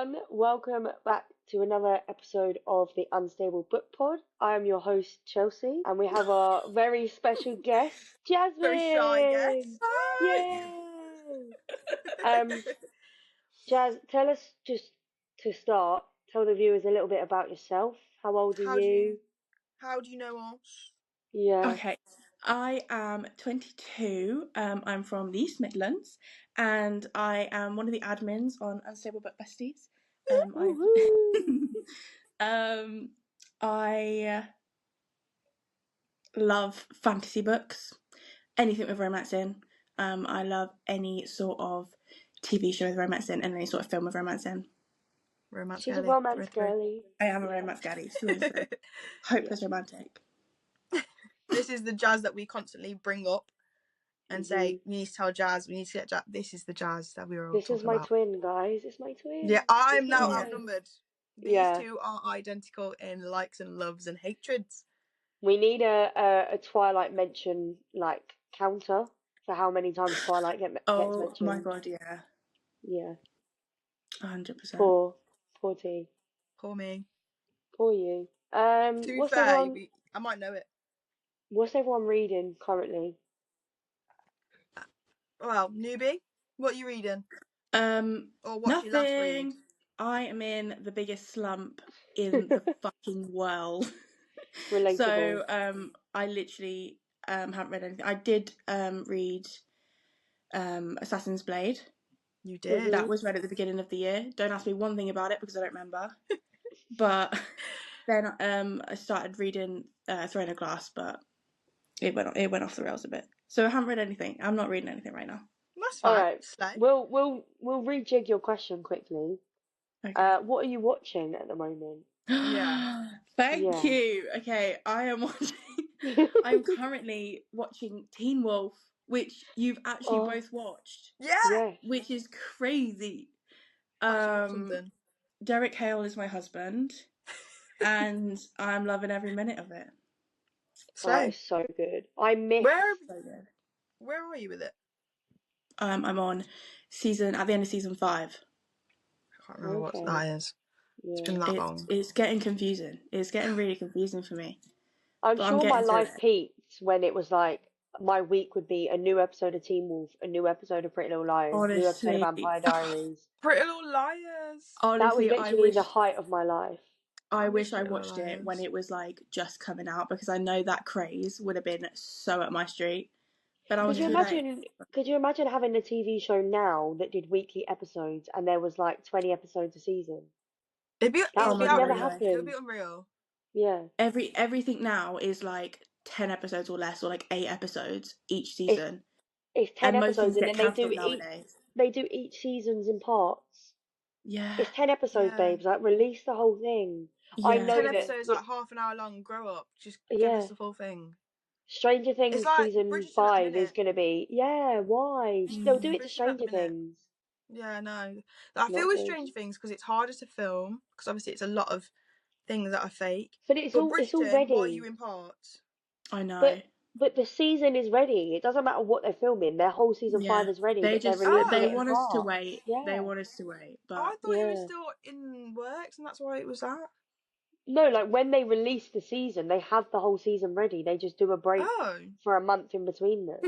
everyone. Welcome back to another episode of the Unstable Book Pod. I am your host, Chelsea, and we have our very special guest, Jasmine. Very shy guest. Yay! Jazz, tell us just to start, tell the viewers a little bit about yourself. How old are you? How do you know us? Yeah. Okay, I am 22. I'm from the East Midlands, and I am one of the admins on Unstable Book Besties. I love fantasy books, anything with romance in. I love any sort of TV show with romance in, and any sort of film with romance in. She's a romance girly. I am a romance girly, through and through. Hopeless romantic. This is the Jazz that we constantly bring up and say, we need to tell Jazz, we need to get Jazz. This is the Jazz that we were all talking about. This is my twin, guys. It's my twin. Yeah, I'm now outnumbered. These Yeah. two are identical in likes and loves and hatreds. We need a Twilight mention, like, counter for how many times Twilight gets mentioned. Oh my god, yeah. Yeah. 100%. Poor T. Poor me. Poor you. To be fair, I might know it. What's everyone reading currently? Well, newbie, what are you reading? Or what's nothing. your last read? I am in the biggest slump in the fucking world. Relatable. So I literally haven't read anything. I did read Assassin's Blade. You did. That was read at the beginning of the year. Don't ask me one thing about it because I don't remember. But then I started reading Throne of Glass, but it went off the rails a bit. So I haven't read anything. I'm not reading anything right now. That's fine. All right. We'll rejig your question quickly. Okay. What are you watching at the moment? Yeah. Thank you. Okay, I'm currently watching Teen Wolf, which you've actually both watched. Yeah. Which is crazy. Derek Hale is my husband, and I'm loving every minute of it. It's so good. I miss. So good. Where are you with it? I'm on at the end of season 5. I can't remember what that is. It's been that long. It's getting confusing. It's getting really confusing for me. I'm sure my life peaked when it was like my week would be a new episode of Teen Wolf, a new episode of Pretty Little Liars, a new episode of Vampire Diaries. Pretty Little Liars. Honestly, that was literally the height of my life. I wish I watched it when it was like just coming out, because I know that craze would have been so up my street. But I was Could you imagine having a TV show now that did weekly episodes and there was like 20 episodes a season? That would never happen. It would be unreal. Yeah. Everything now is like 10 episodes or less, or like 8 episodes each season. It's 10 episodes, and then they do each seasons in parts. Yeah. It's 10 episodes, babes. Like, release the whole thing. Yeah. I know 10 episodes, like half an hour long. Grow up. Just give us the full thing. Stranger Things like season 5 is going to be. Yeah, why? They'll do it to Stranger Things. Yeah, no. I feel with Stranger Things because it's harder to film, because obviously it's a lot of things that are fake. But it's all ready. What are you in parts? I know. But the season is ready. It doesn't matter what they're filming. Their whole season 5 is ready. They want us to wait. Yeah. They want us to wait. But I thought it was still in works, and that's why it was that. No, like when they release the season, they have the whole season ready. They just do a break for a month in between them.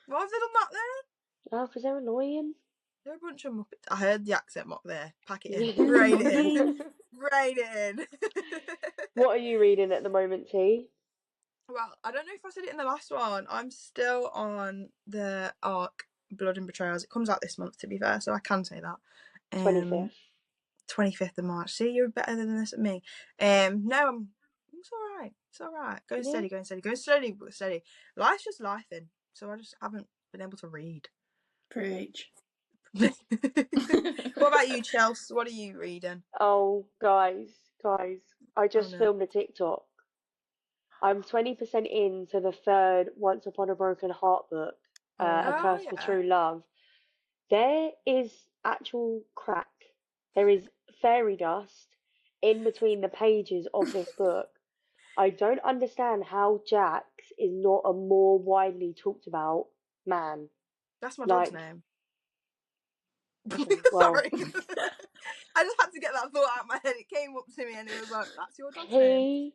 Why have they done that then? Oh, because they're annoying. They're a bunch of muppets. I heard the accent mock there. Pack it in. Rain it in. Rain it in. What are you reading at the moment, T? Well, I don't know if I said it in the last one. I'm still on the arc Blood and Betrayals. It comes out this month, to be fair, so I can say that. 25th. 25th of March. See, you're better than this at me. No, it's alright. It's alright. Going steady. Life's just lifing, so I just haven't been able to read. Preach. What about you, Chelsea? What are you reading? Oh, guys, I just filmed a TikTok. I'm 20% into the 3rd Once Upon a Broken Heart book, A Curse for True Love. There is actual crack. There is fairy dust in between the pages of this book. I don't understand how Jax is not a more widely talked about man. That's my dog's name. Okay, well, Sorry. I just had to get that thought out of my head. It came up to me and it was like, that's your dog's name.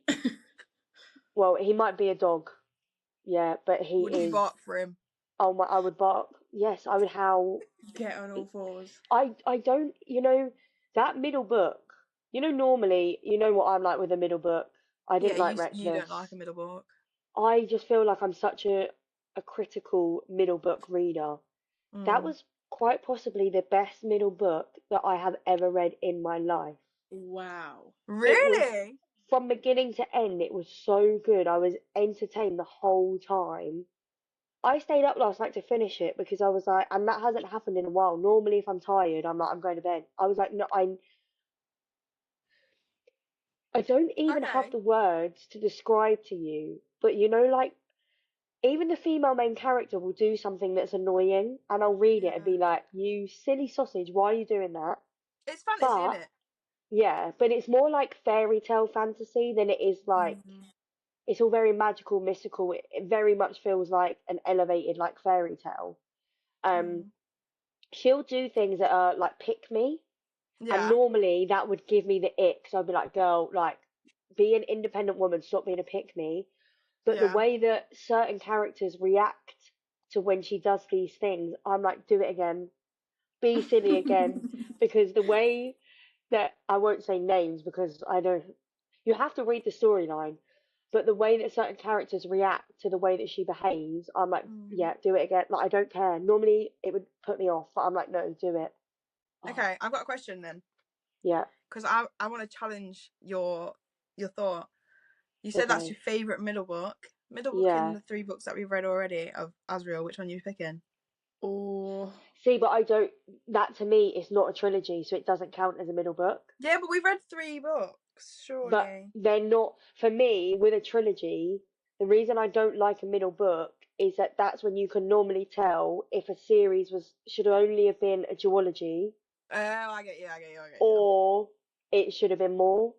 Well, he might be a dog. Yeah, but he Would you is. bark for him? Oh my! I would bark. Yes, I would howl. Get on all fours. I don't. That middle book. Normally, what I'm like with a middle book. I Yeah, didn't like you don't like Reckless. a middle bark. I just feel like I'm such a critical middle book reader. That was quite possibly the best middle book that I have ever read in my life. Wow. It was Really? from beginning to end, it was so good. I was entertained the whole time. I stayed up last night to finish it because I was like, and that hasn't happened in a while. Normally, if I'm tired, I'm like, I'm going to bed. I was like, no, I don't even have Okay. the words to describe to you, but like even the female main character will do something that's annoying, and I'll read it and Yeah. be like, you silly sausage, why are you doing that? It's fantasy, isn't But it? yeah, but it's more like fairy tale fantasy than it is like it's all very magical, mystical. It very much feels like an elevated like fairy tale. Um, she'll do things that are like pick me, and Yeah. normally that would give me the ick. So I'd be like, girl, like, be an independent woman, stop being a pick me. But the Yeah. way that certain characters react to when she does these things, I'm like, do it again, be silly again, because the way that I won't say names because I don't. You have to read the storyline, but the way that certain characters react to the way that she behaves, I'm like, yeah, do it again. Like I don't care. Normally it would put me off, but I'm like, no, do it. Okay, I've got a question then. Yeah. Because I want to challenge your thought. You said that's your Okay. favourite middle book. Middle book in Yeah. the 3 books that we've read already of Asriel. Which one are you picking? Or See, but I don't. That to me is not a trilogy, so it doesn't count as a middle book. Yeah, but we've read 3 books, But surely. they're not for me with a trilogy. The reason I don't like a middle book is that that's when you can normally tell if a series should only have been a duology Oh, I get you. or it should have been more.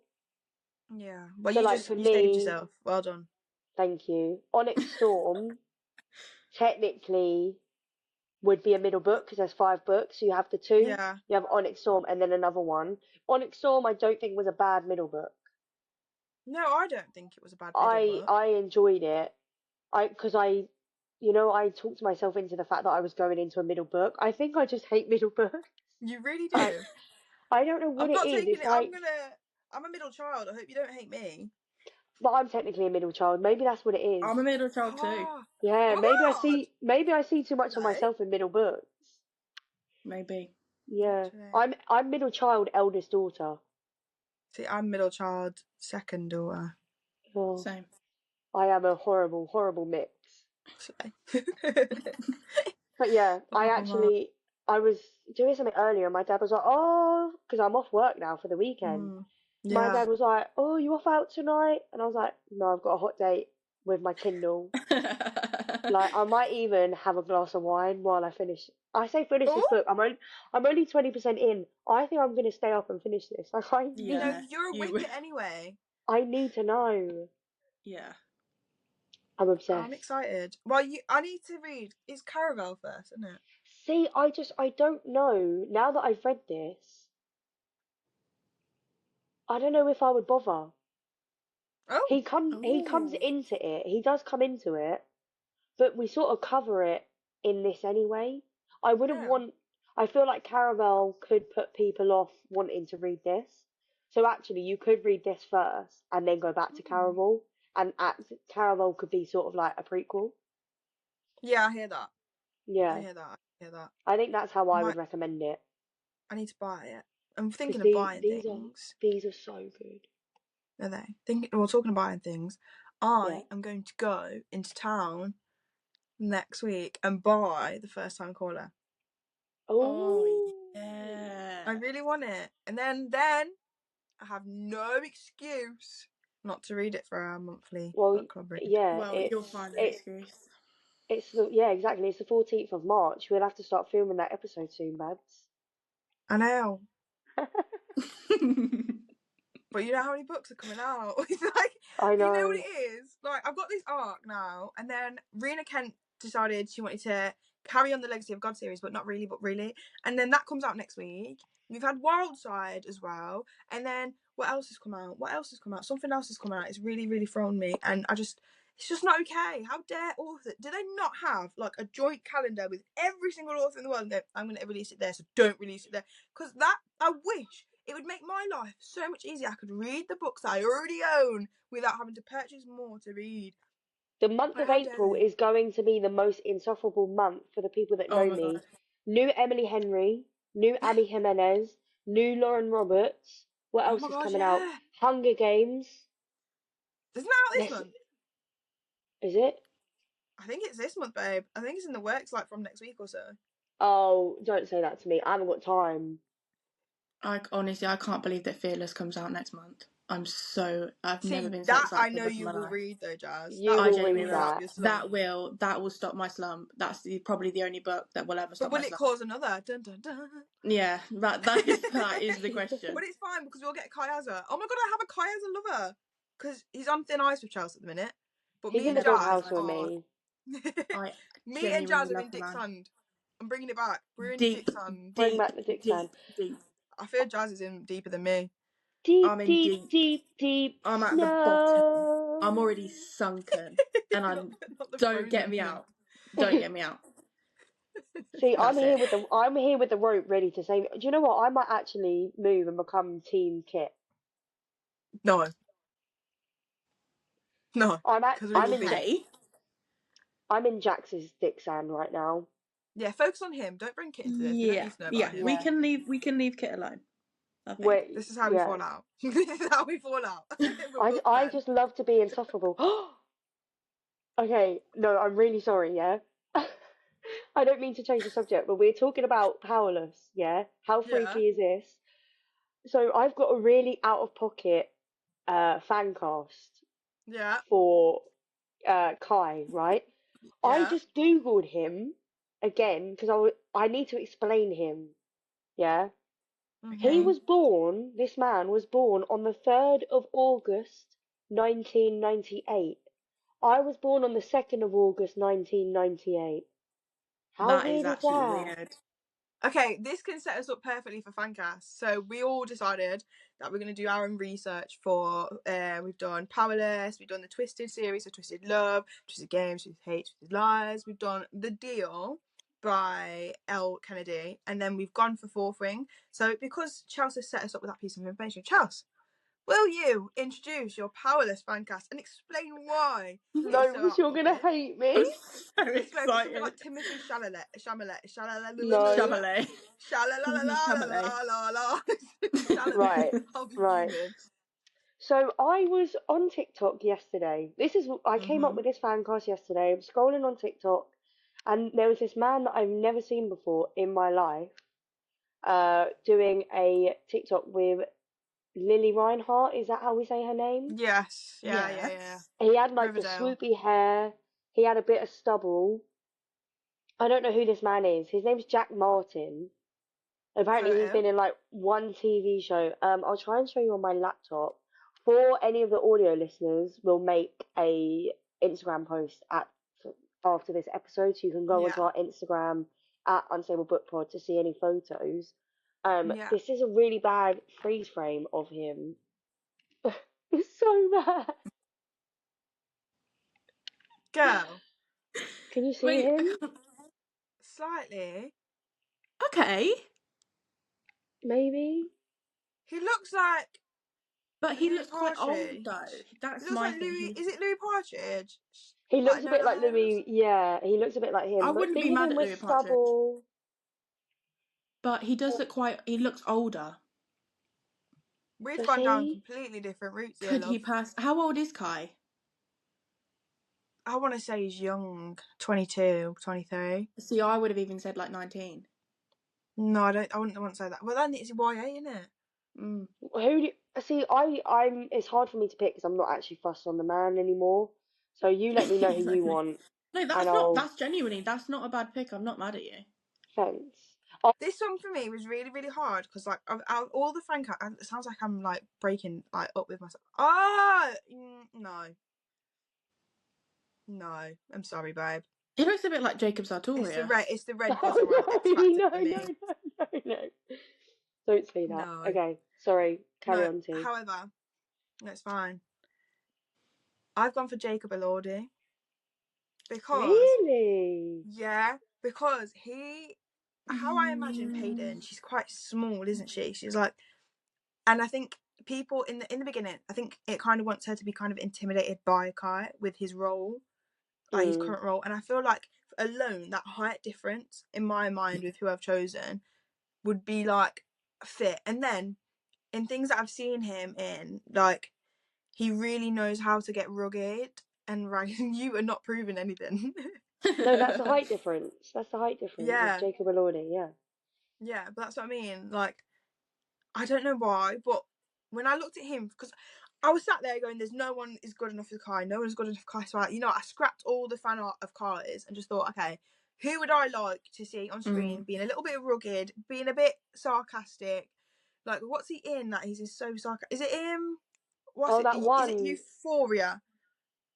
Yeah. Well, So like for you saved me, yourself. Well done. thank you. Onyx Storm technically would be a middle book because there's 5 books. So you have the two, Yeah. you have Onyx Storm, and then another one. Onyx Storm, I don't think was a bad middle book. No, I don't think it was a bad middle I book. I enjoyed it. Because I talked myself into the fact that I was going into a middle book. I think I just hate middle books. You really I do. I don't know what I'm it not is. taking It's it. like, I'm a middle child. I hope you don't hate me. but I'm technically a middle child. Maybe that's what it is. I'm a middle child too. Oh, Yeah, oh my god. maybe I see too much of No. myself in middle books. Maybe. Yeah, Actually. I'm middle child, eldest daughter. See, I'm middle child, second daughter. Oh, Same. I am a horrible, horrible mix. So. But yeah, Oh, I was doing something earlier, and my dad was like, "Oh," because I'm off work now for the weekend. My yeah. dad was like, "Oh, you off out tonight?" And I was like, "No, I've got a hot date with my Kindle. Like, I might even have a glass of wine while I finish." I say finish this Oh, book. I'm only 20% in. I think I'm gonna stay up and finish this. Like, no, Yeah. you're a wicket anyway. I need to know. Yeah. I'm Oh, I'm obsessed. excited. Well, I need to read. It's Caravel first, isn't it? See, I don't know. Now that I've read this, I don't know if I would bother. Oh, He comes Oh. into it. He does come into it, but we sort of cover it in this anyway. I wouldn't yeah. want. I feel like Caravel could put people off wanting to read this. So actually, you could read this first and then go back to Caravel, and Caravel could be sort of like a prequel. Yeah, I hear that. I Yeah, hear that. I hear that. I think that's how I would Might. recommend it I need to buy it. I'm because thinking of buying things. these are so good. Are they? Well, talking of buying things, Yeah. I am going to go into town next week and buy the first time caller. Oh Oh. I yeah. really want it. And then I have no excuse not to read it for our monthly Well, book club read. yeah, Well, you'll find an it excuse. yeah, exactly. It's the 14th of March. We'll have to start filming that episode soon, Babs. I know. But you know how many books are coming out? It's like, I you know what know. it is? Like, I've got this arc now, and then Rena Kent decided she wanted to carry on the Legacy of God series, but not really, but really. And then that comes out next week. We've had Wildside as well. And then what else has come out? Something else has come out. It's really, really thrown me. And it's just not okay. How dare author? Do they not have like a joint calendar with every single author in the world and go, I'm going to release it there, so don't release it there? Because I wish it would make my life so much easier. I could read the books I already own without having to purchase more to read. The month of April is going to be the most insufferable month for the people that know me. God. New Emily Henry, new Abby Jimenez, new Lauren Roberts. What else is coming out? Hunger Games. Isn't that out this month? Is it? I think it's this month, babe. I think it's in the works, like from next week or so. Oh, don't say that to me. I haven't got time. Honestly, I can't believe that Fearless comes out next month. I've never been so that excited. I know you will read though, Jazz. You will read that. That will stop my slump. That's probably the only book that will ever stop my slump. But will it cause another? Dun, dun, dun. Yeah, that is the question. But it's fine because we'll get Kyaza. Oh my god, I have a Kyaza lover because he's on thin ice with Chelsea at the minute. But he's me in the and Jazz doghouse with me. Me and Jazz are in Dick's hand. I'm bringing it back. We're in Dick's hand. Bring back the Dick's hand. Deep. I feel Jazz is in deeper than me. I'm in deep. I'm at the bottom. I'm already sunken, and don't get me out. Don't get me out. See, I'm here with the rope ready to save. Do you know what? I might actually move and become Team Kit. No. I'm in Jax's Dick's hand right now. Yeah, focus on him. Don't bring Kit into this. We don't need to know about him. We can leave Kit alone. Wait, this is how we fall out. This is how we fall out. I just love to be insufferable. Okay, no, I'm really sorry, yeah? I don't mean to change the subject, but we're talking about Powerless, yeah? How freaky is this? So I've got a really out-of-pocket fancast for Kai, right? Yeah. I just Googled him again because I need to explain him, yeah? Okay. This man was born on the 3rd of August, 1998. I was born on the 2nd of August, 1998. How weird is that? Weird. Okay, this can set us up perfectly for Fancast. So we all decided that we're going to do our own research for, we've done Powerless, we've done the Twisted series, so Twisted Love, Twisted Games, Twisted Hate, Twisted Lies, we've done The Deal by L. Kennedy, and then we've gone for Fourth Wing. So because Chelsea set us up with that piece of information, Chelsea, will you introduce your Powerless Fancast and explain why? No, because you're going to hate me. So excited. Like Timothy Chalamet. Right. So I was on TikTok yesterday. I came up with this fancast yesterday. I'm scrolling on TikTok, and there was this man that I've never seen before in my life, doing a TikTok with Lily Reinhart. Is that how we say her name? Yes. Yeah. He had like the swoopy hair. He had a bit of stubble. I don't know who this man is. His name's Jack Martin. Apparently he's been in like one TV show. I'll try and show you on my laptop. For any of the audio listeners, we'll make a Instagram post after this episode, so you can go onto our Instagram at Unstable Book Pod to see any photos. This is a really bad freeze frame of him. It's so bad. Girl. Can you see him? Slightly. Okay. Maybe. He looks like. But he looks quite old though. That's my thing. Is it Louis Partridge? He looks a bit like Louis. Yeah, he looks a bit like him. I wouldn't be mad at Louis Partridge. But he does look he looks older. We've gone down completely different routes here. Could he pass? How old is Kai? I want to say he's young, 22, 23. See, I would have even said like 19. No, I wouldn't want to say that. Well, then it's YA, isn't it? It's hard for me to pick because I'm not actually fussed on the man anymore. So you let me know who you want. No, that's genuinely, that's not a bad pick. I'm not mad at you. Thanks. This one for me was really, really hard because like all the fancast, it sounds like I'm like breaking like up with myself. No, I'm sorry, babe. He looks a bit like Jacob It's the Sartorius. red. It's the red Gozerite X Factor for me. No. Don't say that. No. Okay, sorry. Carry No. on, T. However, that's fine. I've gone for Jacob Elordi because Really? yeah, because how I imagine Payton, she's quite small, isn't she? She's like, and I think people in the beginning, I think it kind of wants her to be kind of intimidated by Kai with his role, like his current role, and I feel like alone that height difference in my mind with who I've chosen would be like fit, and then in things that I've seen him in, like he really knows how to get rugged and ragged. You are not proving anything. No, that's the height difference. That's the height difference. Yeah. It's Jacob Elordi, yeah. Yeah, but that's what I mean. Like, I don't know why, but when I looked at him, because I was sat there going, "There's no one is good enough for Kai. No one is good enough for Kai." So I scrapped all the fan art of Kai's and just thought, okay, who would I like to see on screen being a little bit rugged, being a bit sarcastic? Like, what's he in that he's so sarcastic? Is it him? That one. Is it Euphoria?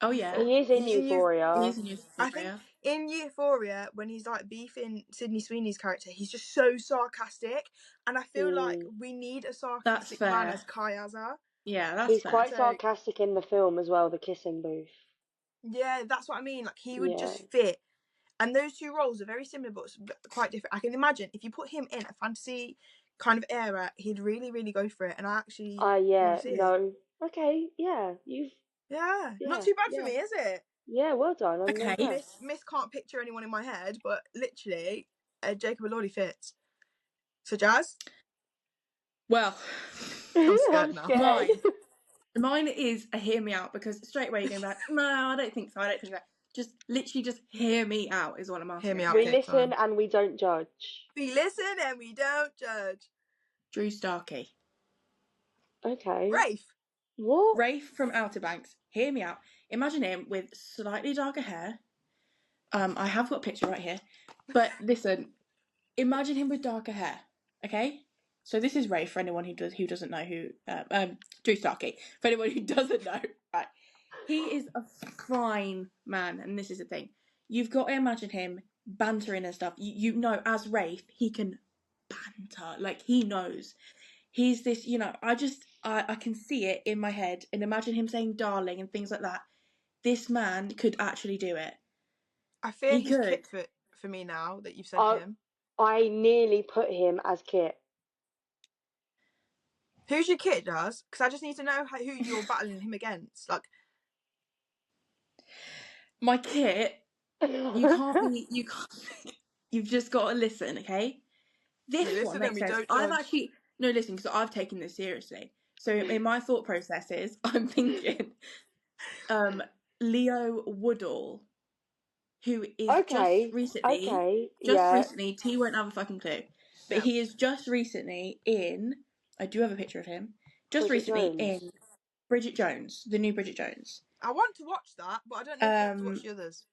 Oh yeah, he is in Euphoria. He is in Euphoria. I think in Euphoria, when he's like beefing Sydney Sweeney's character, he's just so sarcastic, and I feel like we need a sarcastic man as Kai Azar. Yeah, that's He's quite sarcastic in the film as well, the kissing booth. Yeah, that's what I mean. Like he would just fit, and those two roles are very similar but quite different. I can imagine if you put him in a fantasy kind of era, he'd really, really go for it. And I actually want to see it. Okay, yeah, not too bad for me, is it? Yeah, well done. Okay. Miss can't picture anyone in my head, but literally, Jacob Elordi fits. So Jazz? Well, I'm scared now. Mine is a hear me out, because straight away you're going back, no, I don't think so. Just literally just hear me out is what I'm asking. Hear me out. We listen and we don't judge. We listen and we don't judge. Drew Starkey. Okay. Rafe. What? Rafe from Outer Banks. Hear me out. Imagine him with slightly darker hair. I have got a picture right here. But listen, imagine him with darker hair. Okay? So this is Rafe for anyone who doesn't know who Drew Starkey. For anyone who doesn't know, right? He is a fine man, and this is the thing. You've got to imagine him bantering and stuff. You know, as Rafe, he can banter. Like, he knows. He's this, I can see it in my head and imagine him saying darling and things like that. This man could actually do it. I fear he's Kit for me now that you've said him. I nearly put him as Kit. Who's your Kit, Jazz? Because I just need to know who you're battling him against. Like, my Kit, you can't. You've just got to listen, okay? This one makes sense. Listen, because I've taken this seriously. So in my thought processes, I'm thinking, Leo Woodall, who is just recently, T won't have a fucking clue, but he is just recently in. I do have a picture of him. In Bridget Jones, the new Bridget Jones. I want to watch that, but I don't know if I have to watch the others.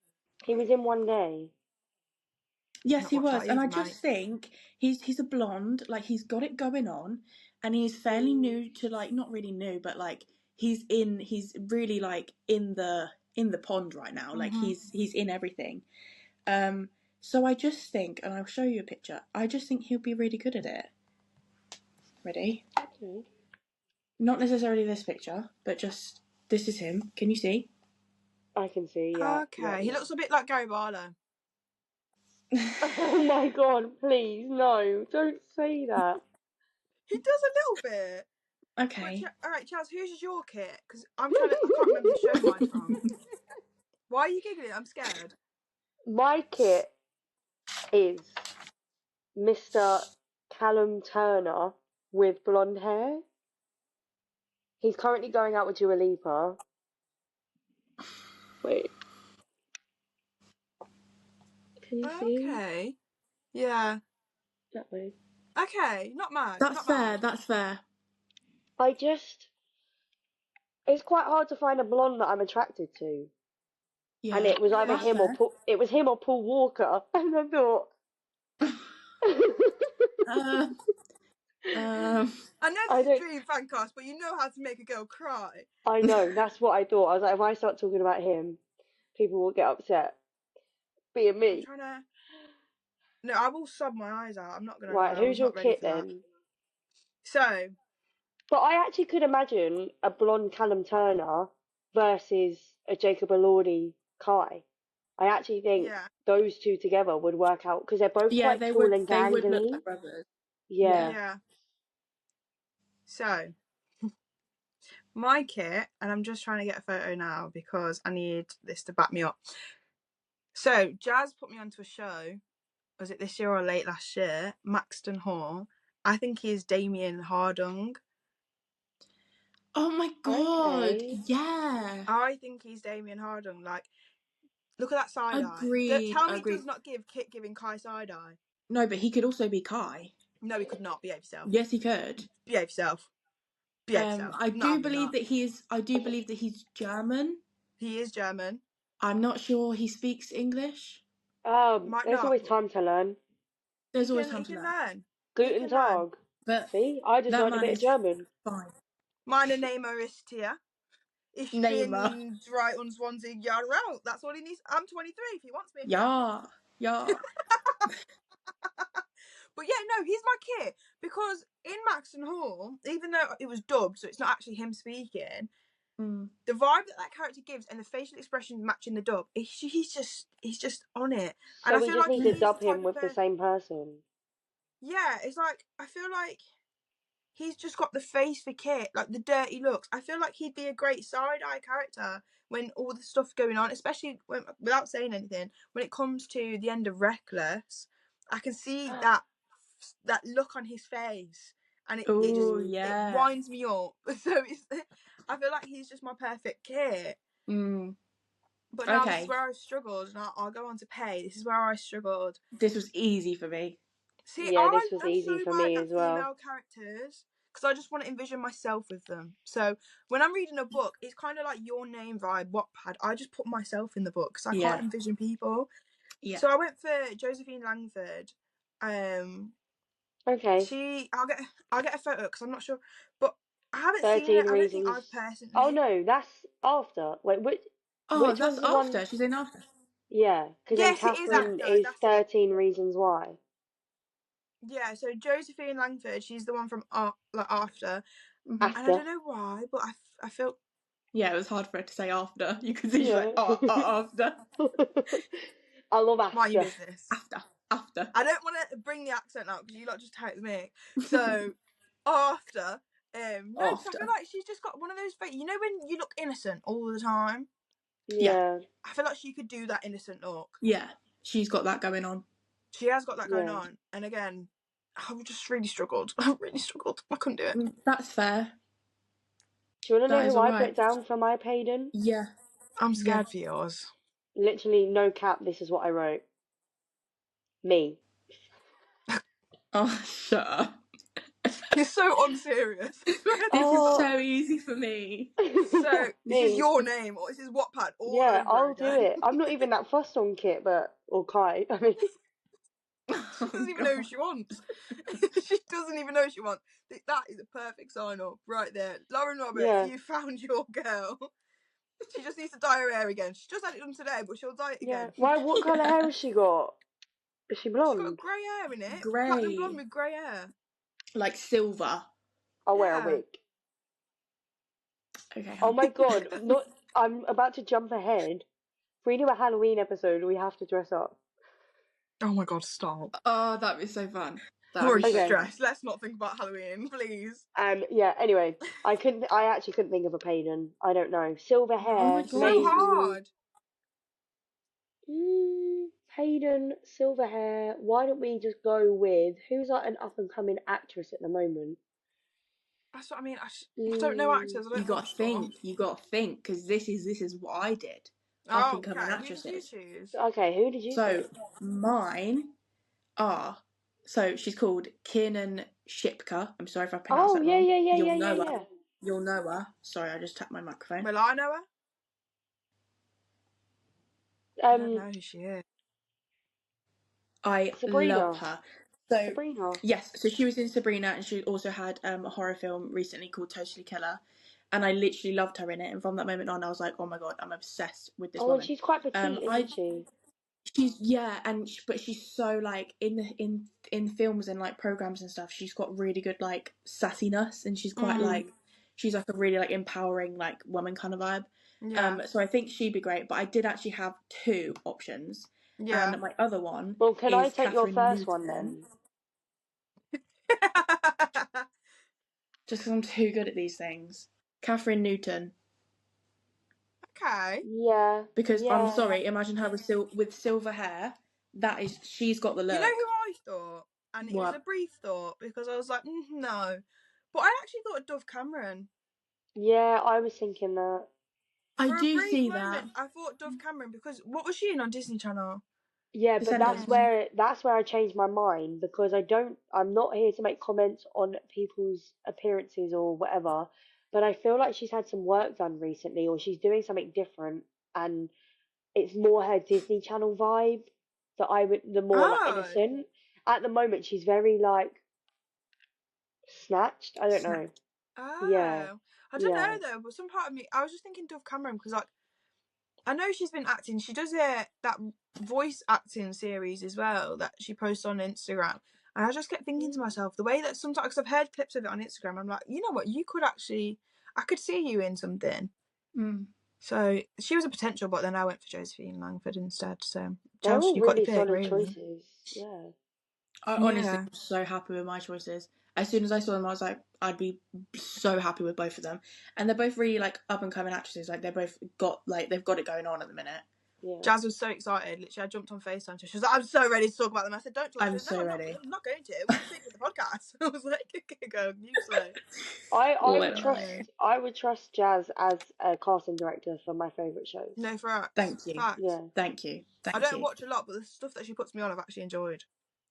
He was in One Day. Yes, he was, and I just think he's a blonde, like he's got it going on, and he's fairly new to, like, not really new, but like he's really like in the pond right now, like he's in everything. So I just think, and I'll show you a picture. I just think he'll be really good at it. Ready? Okay. Not necessarily this picture, but just this is him. Can you see? I can see. Yeah. Okay, he looks a bit like Gary Barlow. Oh my god, please, no, don't say that. He does a little bit. Okay. Alright, Chaz, who's your Kit? Because I can't remember the show mine's from. Why are you giggling? I'm scared. My Kit is Mr. Callum Turner with blonde hair. He's currently going out with Dua Lipa. Wait. Can you see? Okay. Yeah. That way. Okay, not mad. That's fair. It's quite hard to find a blonde that I'm attracted to. Yeah. And it was either him or Paul Walker, and I thought. I know this is Dream Fancast, but you know how to make a girl cry. I know, that's what I thought. I was like, if I start talking about him, people will get upset. being I'm me. trying to. No, I will sob my eyes out. I'm not gonna Right, lie. I who's was your not ready kit for that. then? So But I actually could imagine a blonde Callum Turner versus a Jacob Elordi Kai. I actually think yeah, those two together would work out because they're both Yeah, quite they tall would. and They would look gangly. like brothers. Yeah. yeah. So my kit, and I'm just trying to get a photo now because I need this to back me up. So Jazz put me onto a show. Was it this year or late last year? Maxton Hall. I think he is Damien Hardung. Oh my god! Okay. Yeah. I think he's Damien Hardung. Like, look at that side eye. Agreed. Tell me, Agreed. does not give Kit giving Kai side eye. No, but he could also be Kai. No, he could not. Behave yourself. Yes, he could. Behave yourself. Behave yourself. I Not do having believe that. that he is. I do believe that he's German. He is German. I'm not sure he speaks English. Might There's not, always but time to learn. There's always he time to can learn. learn. He Guten can learn. Tag. But See, I just that learned a man bit of is German. fine. Meine Name ist hier. Ich Neymar. bin 23 Jahre alt. That's all he needs. I'm 23 if he wants me. Yeah. Yeah. But yeah, no, he's my kid. Because in Maxton Hall, even though it was dubbed, so it's not actually him speaking, the vibe that character gives and the facial expressions matching the dub, he's just on it. And So I we feel just like need to he's dub the type him of with the person. same person. Yeah, it's like, I feel like he's just got the face for Kit, like the dirty looks. I feel like he'd be a great side-eye character when all the stuff going on, especially when, without saying anything, when it comes to the end of Reckless, I can see that look on his face, and it Yeah. winds me up. So I feel like he's just my perfect Kit. But now this is Okay. where I've struggled, and I'll go on to pay. This is where I struggled. This was easy for me. See, Yeah, I this was am easy so for bad me as at well. female characters because I just want to envision myself with them. So when I'm reading a book, it's kind of like Your Name vibe, Wattpad. I just put myself in the book because I can't envision people. Yeah. So I went for Josephine Langford. Okay. I'll get a photo because I'm not sure, but I haven't seen 13 it. I don't think Reasons. I've personally. Oh no, that's after. Wait, Oh, which that's one's the after. one? She's in after. Yeah, because then Yes, it is Catherine after. is That's it. 13 Reasons Why. Yeah, so Josephine Langford, she's the one from after, and I don't know why, but I feel. Yeah, it was hard for her to say after. You could see she's Yeah. like, after. I love Mind your after. business. After. I don't want to bring the accent out because you lot just type me. So after, no, because I feel like she's just got one of those faces. You know when you look innocent all the time. Yeah. I feel like she could do that innocent look. Yeah, she's got that going on. She has got that going on, and again, I just really struggled. I really struggled. I couldn't do it. That's fair. Do you want to That know is who I alright. put down for my Payden? Yeah. I'm scared for yours. Literally, no cap, this is what I wrote. Me. Oh, shut up. You're so unserious. This is so easy for me. So this is Me. your name, or this is Wattpad all Yeah, over I'll do again. it. I'm not even that fussed on Kit, or Kai. I mean, She doesn't even know who she wants. She doesn't even know who she wants. That is a perfect sign up right there. Lauren Roberts, yeah. you found your girl. She just needs to dye her hair again. She just had it done today, but she'll dye it again. Why? What colour hair has she got? Is she She's got blonde? grey hair in it. Grey. Platinum blonde with grey hair. Like silver. I'll wear a wig. Okay. Oh my god! I'm about to jump ahead. If we do a Halloween episode, we have to dress up. Oh my god, stop. Oh, that'd be so fun. I'm already Okay. stressed. Let's not think about Halloween, please. Yeah, anyway, I actually couldn't think of a Payden. I don't know. Silver hair, Oh my God. So maybe. hard. Hayden, silver hair. Why don't we just go with who's like an up and coming actress at the moment? That's what I mean. I don't know actors. I don't You know got to think. You got to think because this is what I did. Up and coming okay. Who did you actresses. choose? Okay, who did you So pick? mine are. So she's called Kiernan Shipka. I'm sorry if I pronounced that wrong. You'll know her. You'll know her. Sorry, I just tapped my microphone. Will I know her? I don't know who she is. I Sabrina. love her. So Sabrina. yes, so she was in Sabrina, and she also had a horror film recently called Totally Killer, and I literally loved her in it. And from that moment on, I was like, oh my god, I'm obsessed with this woman. And she's quite petite, isn't she? but she's so like in films and like programs and stuff. She's got really good like sassiness, and she's quite like she's like a really like empowering like woman kind of vibe. Yeah. So I think she'd be great. But I did actually have two options, and my other one Well, can I is take your Catherine first one Newton. then? Just because I'm too good at these things, Catherine Newton. Okay. Yeah. Because yeah. I'm sorry, imagine her with silver hair. She's got the look. You know who I thought? And it was a brief thought, because I was like, no. But I actually thought of Dove Cameron. Yeah, I was thinking that. I For a do brief see moment, that. I thought Dove Cameron, because what was she in on Disney Channel? Yeah, but that's where I changed my mind, because I'm not here to make comments on people's appearances or whatever, but I feel like she's had some work done recently, or she's doing something different, and it's more her Disney Channel vibe the more like innocent. At the moment, she's very like snatched. I don't know. Yeah. I don't know though, but some part of me, I was just thinking Dove Cameron, because like, I know she's been acting. She does that voice acting series as well that she posts on Instagram. And I just kept thinking to myself, the way that sometimes, because I've heard clips of it on Instagram, I'm like, you know what, you could actually, I could see you in something. So she was a potential, but then I went for Josephine Langford instead. So They're all you got really the pick, solid really. choices. Yeah. I honestly am so happy with my choices. As soon as I saw them, I was like, I'd be so happy with both of them. And they're both really like up and coming actresses. Like they've got it going on at the minute. Yeah. Jazz was so excited. Literally, I jumped on FaceTime. She was like, I'm so ready to talk about them. I said, don't talk. I'm so ready. I'm not going to. We're speaking the podcast. I was like, okay, go, you slow. I would trust Jazz as a casting director for my favourite shows. No, for us. Thank you. Yeah. Thank you. I don't watch a lot, but the stuff that she puts me on, I've actually enjoyed.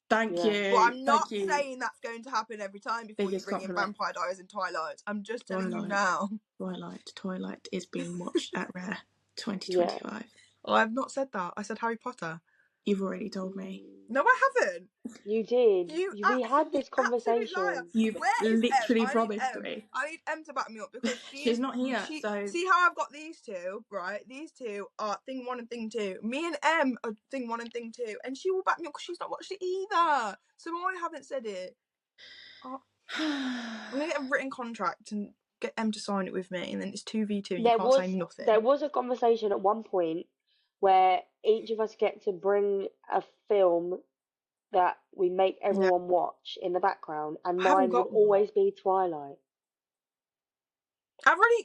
Thank you. But I'm not saying that's going to happen every time before you bring in Vampire Diaries and Twilight. I'm just telling you now. Twilight is being watched at Rare 2025. Yeah. Oh, I've not said that. I said Harry Potter. You've already told me. No, I haven't. You did. We had this conversation. You've literally promised me. I need Em to back me up, because she's not here. So see how I've got these two, right? These two are thing 1 and thing 2. Me and Em are thing 1 and thing 2, and she will back me up because she's not watched it either. So I haven't said it. I'm gonna get a written contract and get Em to sign it with me, and then it's 2v2. And you can't say nothing. There was a conversation at one point where each of us get to bring a film that we make everyone watch in the background, and mine would always be Twilight. I've already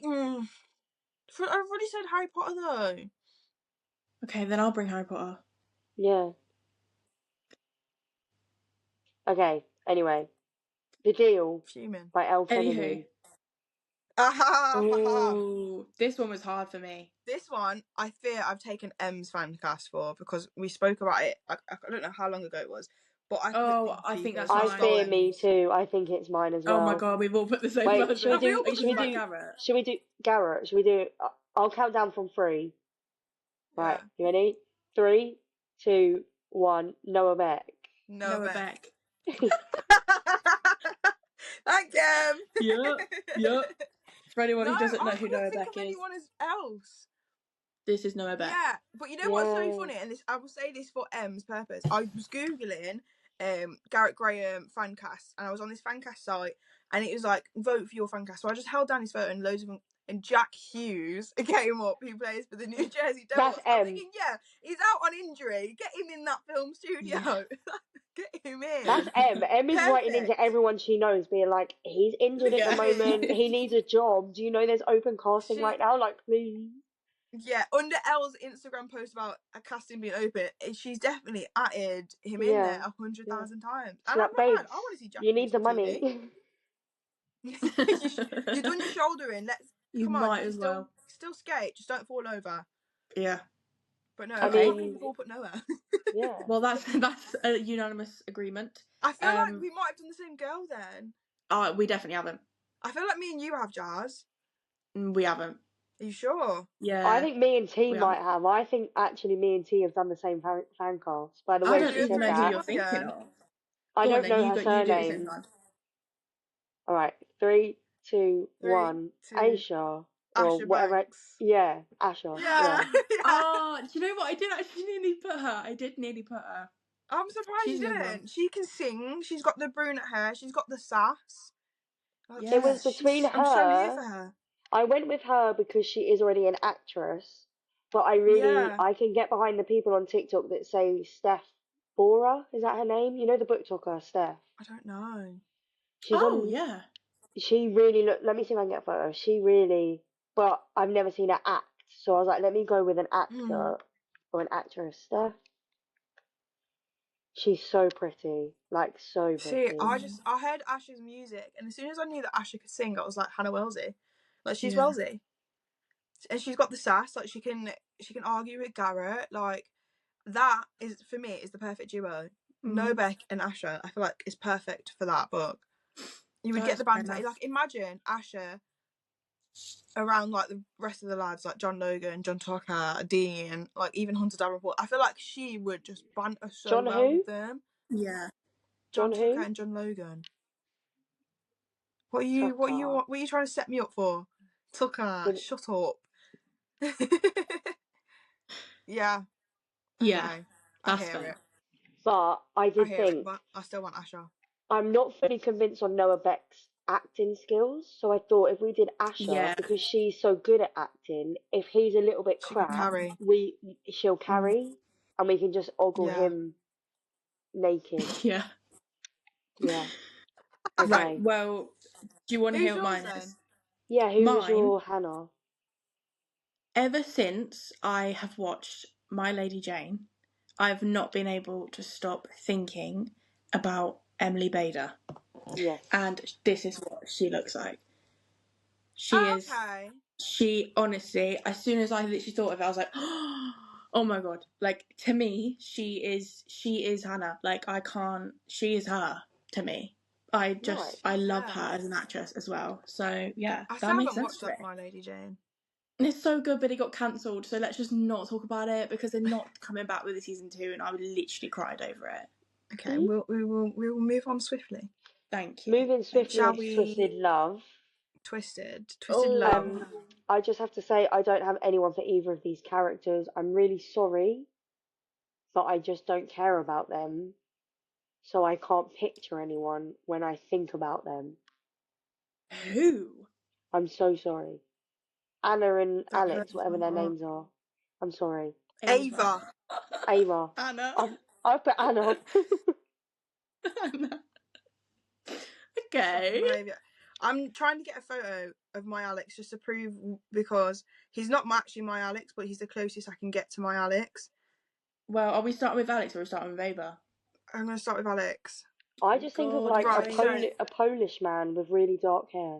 said Harry Potter though. Okay, then I'll bring Harry Potter. Yeah. Okay. Anyway, The Deal by Elle Kennedy. Oh, this one was hard for me. This one, I fear I've taken M's fancast for, because we spoke about it. I don't know how long ago it was, but I think that's I fear me too. I think it's mine as well. Oh my god, we've all put the same person. Should we do Garrett? Should we do? I'll count down from 3. Right, you ready? 3, 2, 1. Noah Beck. Noah Beck. Thank you. Yep. For anyone who doesn't know who Noah Beck is, anyone else. This is Noah Beck. Yeah, but you know what's so funny, and I will say this for M's purpose. I was googling Garrett Graham fancast, and I was on this fancast site, and it was like, vote for your fancast. So I just held down his photo, and loads of them, and Jack Hughes came up, who plays for the New Jersey Devils. I'm thinking, yeah, he's out on injury. Get him in that film studio. Yeah. Get him in. That's M. M is writing into everyone she knows, being like, he's injured at the moment. He needs a job. Do you know there's open casting right now? Like, please. Yeah, under Elle's Instagram post about a casting being open, she's definitely added him in there 100,000 times. And like, I want to see Jack. You need the money. You've done your shouldering. Come on, still skate. Just don't fall over. Yeah. But no, I mean, we've all put Noah. Yeah. Well, that's a unanimous agreement. I feel like we might have done the same girl then. We definitely haven't. I feel like me and you have, Jazz. We haven't. Are you sure? Yeah. I think me and T might have. I think actually me and T have done the same fan cast. By the way, I don't even know who you're thinking of. I don't know her surname. All right, 3, 2, 1. Aisha. or Asher whatever. Banks. Yeah, Asher. Yeah. Oh, do you know what? I did actually nearly put her. I'm surprised She's you another didn't. one. She can sing. She's got the brunette hair. She's got the sass. Like, Yeah. It was between I'm so here her. for her. I went with her because she is already an actress, but Yeah. I can get behind the people on TikTok that say Steph Bora. Is that her name? You know the book talker, Steph. I don't know. She's on. Yeah. She really look. Let me see if I can get a photo. She really, but I've never seen her act, so I was like, let me go with an actor or an actress. Steph. She's so pretty, like so See, pretty. I heard Asher's music, and as soon as I knew that Asher could sing, I was like, Hannah Wellesley. Like, she's Yeah. Wellesley. And she's got the sass, like she can argue with Garrett. Like, that is, for me, is the perfect duo. Nobeck and Asher, I feel like is perfect for that book. You would get the banter. Like, imagine Asher around like the rest of the lads, like John Logan, John Tucker, Dean, like even Hunter Davenport. I feel like she would just banter so John well who? with them. Yeah. John John Tucker who? and John Logan. What are Tucker. you trying to set me up for? Tucker, shut up. Yeah. Yeah. Okay. I That's hear fair. it. But I I did hear it, think but I still want Asher. I'm not fully convinced on Noah Beck's acting skills, so I thought if we did Asher, Yeah. because she's so good at acting, if he's a little bit She could crap, carry. she'll carry, and we can just ogle Yeah. him naked. Yeah. Yeah. Right. Okay. Well, do you want to Who's hear what yours mine then? is? Yeah. Who was Mine, your Hannah? ever since I have watched My Lady Jane, I've not been able to stop thinking about Emily Bader. Yes. And this is what she looks like. She honestly, as soon as I literally thought of it, I was like, oh my god. Like, to me, she is Hannah. Like, she is her to me. I love her as an actress as well. So yeah, I still that makes haven't sense watched to me. My Lady Jane. And it's so good, but it got cancelled. So let's just not talk about it because they're not coming back with a season 2, and I literally cried over it. Okay, we will move on swiftly. Thank you. Moving swiftly Shall on to Twisted we? Love. Twisted Oh. Love. I just have to say I don't have anyone for either of these characters. I'm really sorry, but I just don't care about them, so I can't picture anyone when I think about them. Who? I'm so sorry. Anna and Don't hurt Alex, whatever their names are. I'm sorry. Ava. Ava. Anna. I put Anna. Anna. Okay. I'm trying to get a photo of my Alex just to prove, because he's not actually my Alex, but he's the closest I can get to my Alex. Well, are we starting with Alex or are we starting with Ava? I'm going to start with Alex. I just think of like a Polish man with really dark hair.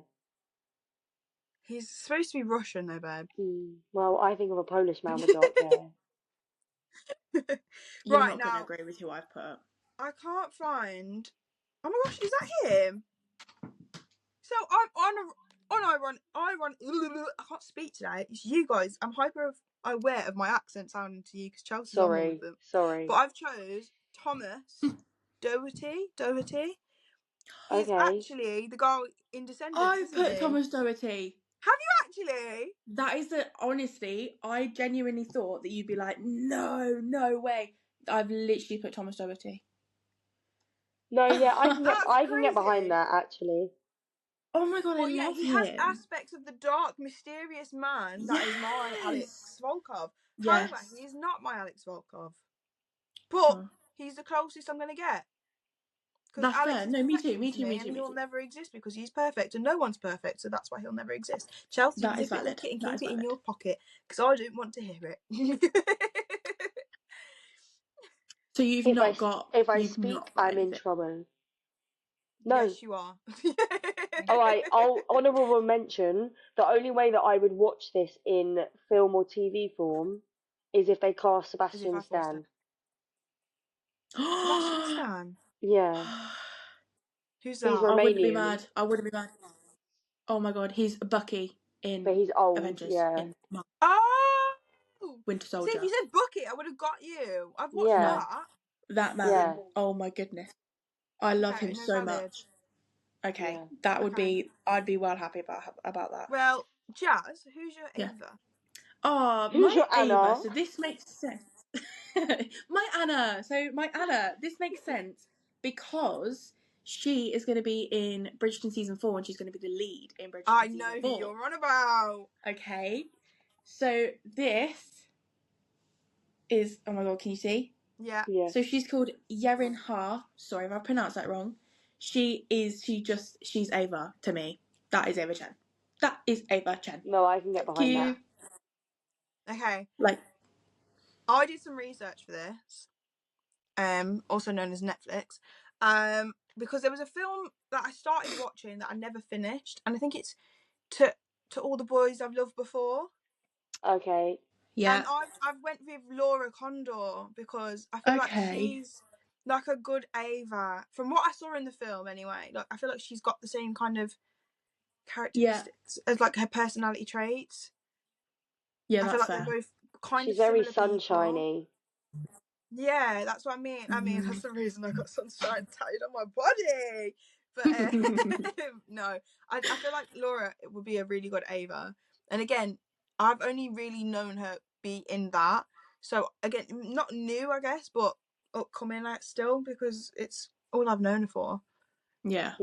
He's supposed to be Russian though, babe. Well, I think of a Polish man with dark hair. You're not going to agree with who I've put. I can't find. Oh my gosh, is that him? So I'm I can't speak today. It's you guys. I'm hyper aware of my accent sounding to you because Chelsea's on one with them. Sorry. But I've chose Thomas Doherty. He's Okay. actually the guy in Descendants. I put Thomas Doherty. Have you actually? That is honestly, I genuinely thought that you'd be like, no way. I've literally put Thomas Doherty. No, yeah, I can get behind that actually. Oh my god, I love him. He has aspects of the dark, mysterious man that is my Alex Volkov. However, he is not my Alex Volkov. But he's the closest I'm going to get. That's Alex fair. No, me too. and he'll never exist because he's perfect and no one's perfect, so that's why he'll never exist. Chelsea, that is zip valid. it, and keep it in your pocket because I don't want to hear it. So you've not got. If I speak, I'm in trouble. No. Yes, you are. All right. Honourable mention. The only way that I would watch this in film or TV form is if they cast Sebastian Stan. Sebastian Stan. Yeah. Who's that? He's Romanian. I wouldn't be mad. Oh my god, he's Bucky in. But he's old. Avengers. Yeah. Winter Soldier. See, if you said Bucky, I would have got you. I've watched that. That man. Yeah. Oh my goodness. I love him so much. Okay, that would be. I'd be well happy about that. Well, Jazz, who's your Yeah. Ava? Oh, Who's my your Ava. Anna? So this makes sense. My Anna. So my Anna. This makes sense because she is going to be in Bridgerton season 4, and she's going to be the lead in Bridgerton I season know who 4. you're on about. Okay. So this is. Oh my god! Can you see? Yeah. Yeah. So she's called Yerin Ha. Sorry if I pronounced that wrong. She's Ava to me. That is Ava Chen. That is Ava Chen. No, I can get behind that. Okay. Like, I did some research for this, also known as Netflix, because there was a film that I started watching that I never finished, and I think it's to all the boys I've loved before. Okay. yeah. And I've went with Laura Condor because I feel like she's like a good Ava. From what I saw in the film anyway, like I feel like she's got the same kind of characteristics as like her personality traits. Yeah, I feel that's like fair. they're both kind She's of very similar people. sunshiny. Yeah, that's what I mean. I mean, that's the reason I got sunshine tattooed on my body. But no, I feel like Laura would be a really good Ava. And again, I've only really known her be in that. So again, not new, I guess, but upcoming still because it's all I've known her for. Yeah.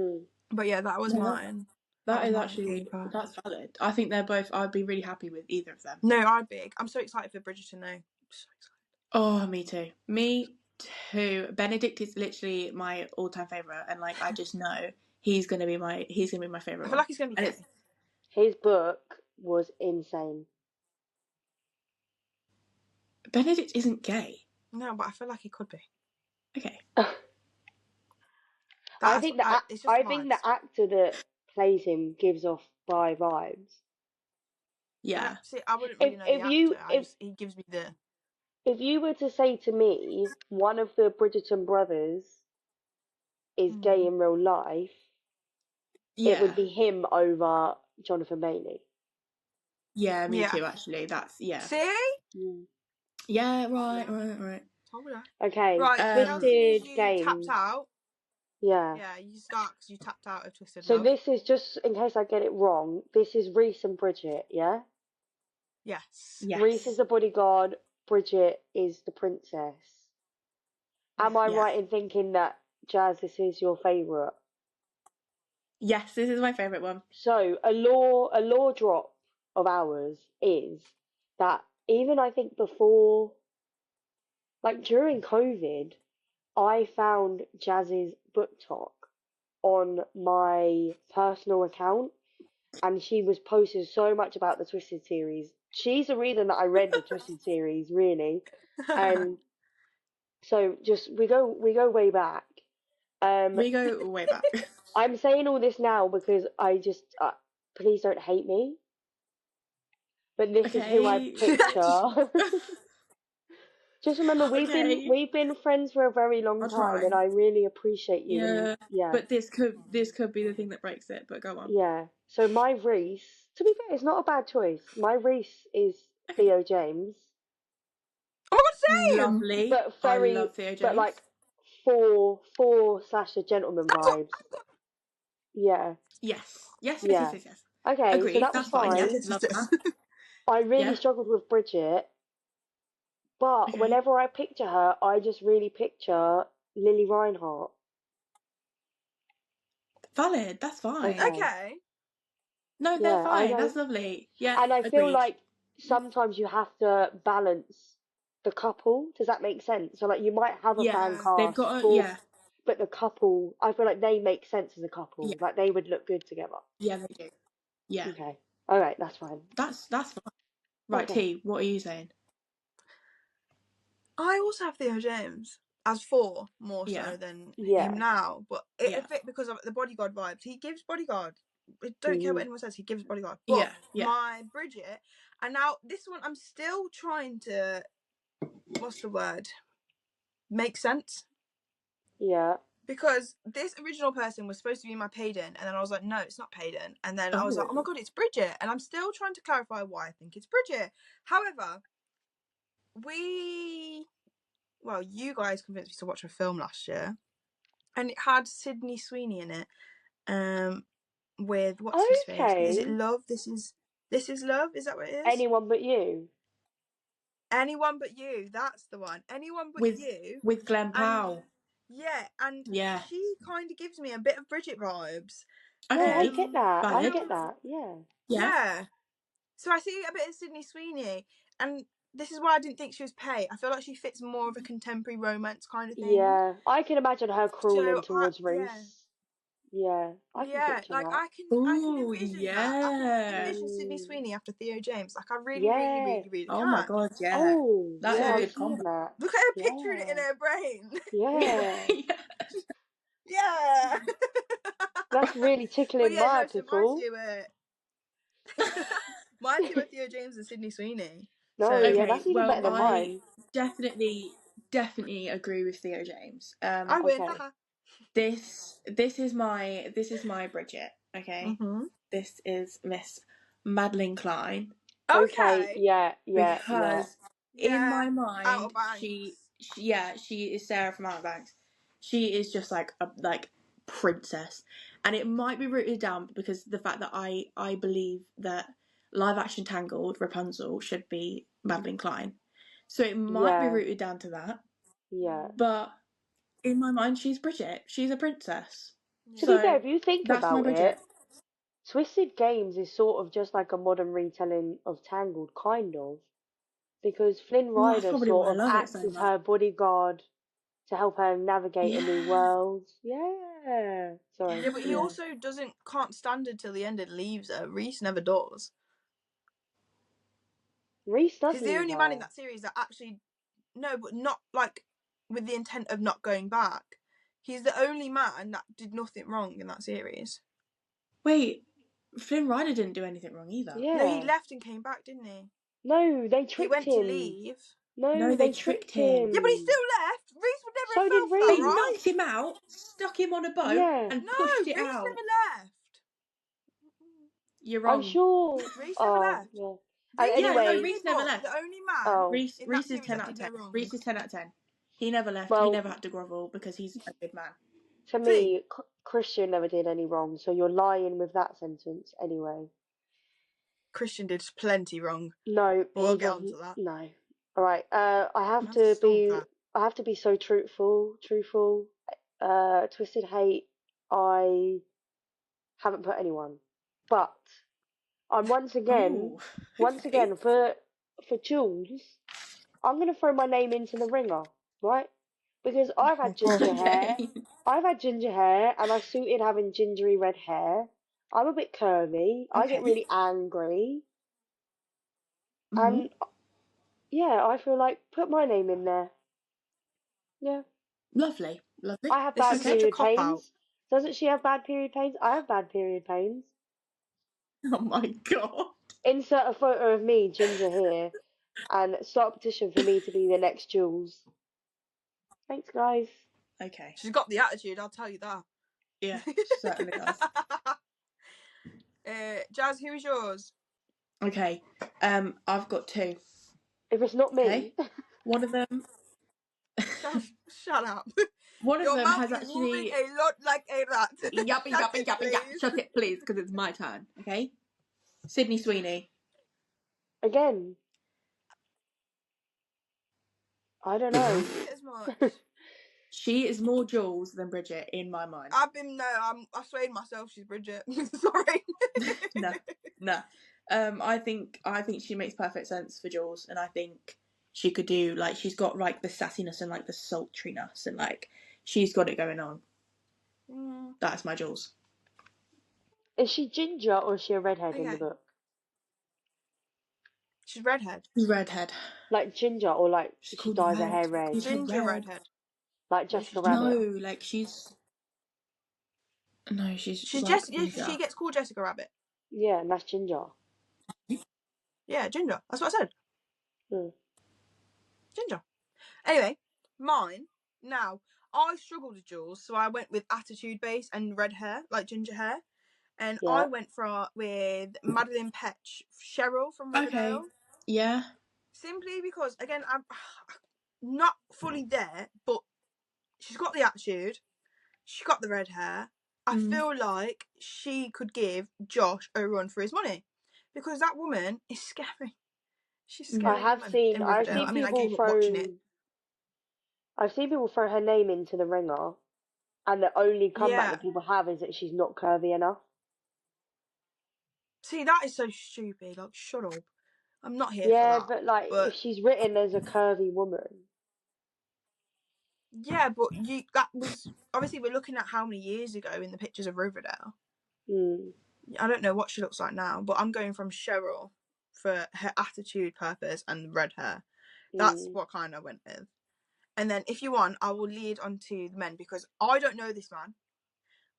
But yeah, that was mine. That is my actually, Ava. that's valid. I think they're both, I'd be really happy with either of them. No, I'm so excited for Bridgerton though. I'm so excited. Oh, me too. Me too. Benedict is literally my all-time favourite, and like I just know he's gonna be my favourite. I feel like he's gonna be gay. His book was insane. Benedict isn't gay. No, but I feel like he could be. Okay. I think the actor that plays him gives off bi vibes. Yeah. See, I wouldn't really know the actor. He gives me the. If you were to say to me, one of the Bridgerton brothers is gay in real life, it would be him over Jonathan Bailey. Yeah, me too. Actually, that's See. Yeah. Right. Okay. Right. Twisted you Games. tapped out. Yeah. Yeah, you start because you tapped out of Twisted So Love. this is just in case I get it wrong. This is Reese and Bridget. Yeah. Yes. Reese is the bodyguard. Bridget is the princess. Am I right in thinking that, Jazz, this is your favourite? Yes, this is my favourite one. So a law drop of ours is that even I think before, like during COVID, I found Jazz's book talk on my personal account, and she was posting so much about the Twisted series. She's the reason that I read the Twisted series, really. And so just we go way back. We go way back. I'm saying all this now because I just please don't hate me. But this is who I picture. Just remember, we've been friends for a very long time, and I really appreciate you. Yeah. But this could be the thing that breaks it. But go on. Yeah. So my Reese, to be fair, it's not a bad choice. My Reese is Theo James. Oh my god, same. Lovely. But I love Theo James. But like four / a gentleman vibes. Yeah. Yes. Okay, Agreed. so that was fine. Yes. Love that. I really struggled with Bridget, but whenever I picture her, I just really picture Lily Reinhardt. Valid. That's fine. Okay. No, they're fine. That's lovely. Yeah. And I feel like sometimes you have to balance the couple. Does that make sense? So like you might have a fan cast, they've got but the couple, I feel like they make sense as a couple. Yeah. Like they would look good together. Yeah, they do. Yeah. Okay. All right, that's fine. That's fine. Right, T, what are you saying? I also have Theo James as 4 more so than him now, but it fit because of the bodyguard vibes. He gives bodyguard. I don't care what anyone says. He gives bodyguard. But my Bridget, and now this one, I'm still trying to. What's the word? Make sense. Yeah. Because this original person was supposed to be my Payden, and then I was like, no, it's not Payden. And then I was like, oh my god, it's Bridget. And I'm still trying to clarify why I think it's Bridget. However, you guys convinced me to watch a film last year, and it had Sydney Sweeney in it. With what's his face? Is it Love? This is This Is Love, is that what it is? Anyone But You. Anyone But You, that's the one. Anyone But You. With Glenn Powell. Yeah, and yeah, she kind of gives me a bit of Bridget vibes. No, I Okay. get that. I Valid. get that. Yeah. Yeah. So I see a bit of Sydney Sweeney, and this is why I didn't think she was Pay. I feel like she fits more of a contemporary romance kind of thing. Yeah. I can imagine her crawling So towards Reese. Yeah. I can picture like that. I can Ooh, envision yeah. that. I can envision Sydney Sweeney after Theo James. Like I really, Yeah. really, really, really Oh can. my god, yeah. Oh, That's yeah, a I'm good seeing combo. that. Look at her Yeah. picturing it in her brain. Yeah. Yeah. That's really tickling my So pickle. my two are Theo James and Sydney Sweeney. No, So yeah, Okay, that's even well, better than I mine. definitely agree with Theo James. I win. Okay. This is my Bridget. Okay, Mm-hmm. this is Miss Madeline Klein. Okay, Okay. yeah. Because in my Outer mind, Banks. she is Sarah from Outer Banks. She is just like a princess, and it might be rooted down because the fact that I believe that live action Tangled Rapunzel should be Madeline Klein, so it might be Yeah. rooted down to that. Yeah. But in my mind, she's Bridget. She's a princess. To be So fair, if you think that's my about Bridget. it, Twisted Games is sort of just like a modern retelling of Tangled, kind of. Because Flynn Well, that's Rider probably sort why I of love it acts so as much. her bodyguard to help her navigate a new Yeah. world. Yeah. Sorry. Yeah, but he also can't stand her till the end and leaves her. Reese never does. Reese does He's the leave only man in her. that series that actually but not like with the intent of not going back. He's the only man that did nothing wrong in that series. Wait, Flynn Rider didn't do anything wrong either. Yeah. No, he left and came back, didn't he? No, they He tricked went to him. leave. No, they they tricked tricked him. Yeah, but he him. still left. Reese would never So have did fell for that, They right? Reese. knifed him out, stuck him on a boat, Yeah. and No, pushed it Reese out. never left. You're I'm wrong. sure. Reese never left. Yeah. And Reese was anyway, Reese never left. the only man oh, Reese in that is series 10 that out of did 10. no wrong. Reese is 10 out of 10. He never left. He well, never had to grovel because he's a good man. to See? me, Christian never did any wrong, so you're lying with that sentence anyway. Christian did plenty wrong. No, But we'll he get onto doesn't. that. No. All right. I have That's to so be. bad. I have to be so truthful. Twisted Hate. I haven't put anyone, but I'm once again Okay. for Jules. I'm gonna throw my name into the ringer, right? Because I've had ginger hair. Okay. I've had ginger hair, and I suited having gingery red hair. I'm a bit curvy. I get Okay. really angry, Mm-hmm. and yeah, I feel like put my name in there. Yeah. Lovely. I have This bad is such a period cop out. pains. Doesn't she have bad period pains? I have bad period pains. Oh my god. Insert a photo of me, ginger here, and start a petition for me to be the next Jules. Thanks, guys. Okay. She's got the attitude, I'll tell you that. Yeah, certainly does. Jazz, who is yours? Okay. I've got two. If it's not me. Okay. One of them. Shut up. One of Your them mouth has is moving actually. a lot like a rat. Yuppie, Shut yuppie, it, yuppie, yup. please. Shut it, please, because it's my turn. Okay. Sydney Sweeney. Again. I don't know. As much. She is more Jules than Bridget in my mind. I've swayed myself. She's Bridget. Sorry. No. I think she makes perfect sense for Jules, and I think she could do she's got the sassiness and the sultriness, and she's got it going on. That's my Jules. Is she ginger or is she a redhead in the book? She's redhead. She's redhead. Like ginger or she called dyes her red. hair red? Ginger redhead. Like Jessica Rabbit? No, she's. No, she's just ginger. she gets called Jessica Rabbit. Yeah, and that's ginger. Yeah, ginger. That's what I said. Ginger. Anyway, mine. Now, I struggled with Jules, so I went with attitude base and red hair, like ginger hair. And I went with Madeline Petch, Cheryl from Riverdale. Okay. Yeah. Simply because, again, I'm not fully there, but she's got the attitude. She's got the red hair. I feel like she could give Josh a run for his money. because that woman is scary. She's a I scary have woman seen. in I've Riverdale. seen I mean, I people gave up watching it. I've seen people throw her name into the ringer, and the only comeback Yeah. that people have is that she's not curvy enough. See, that is so stupid. Like, shut up. I'm not here for Yeah, that. but like, if But she's written as a curvy woman, yeah, but that was obviously we're looking at how many years ago in the pictures of Riverdale. I don't know what she looks like now, but I'm going from Cheryl for her attitude, purpose, and red hair. That's what kind I went with. And then if you want, I will lead on to the men because I don't know this man,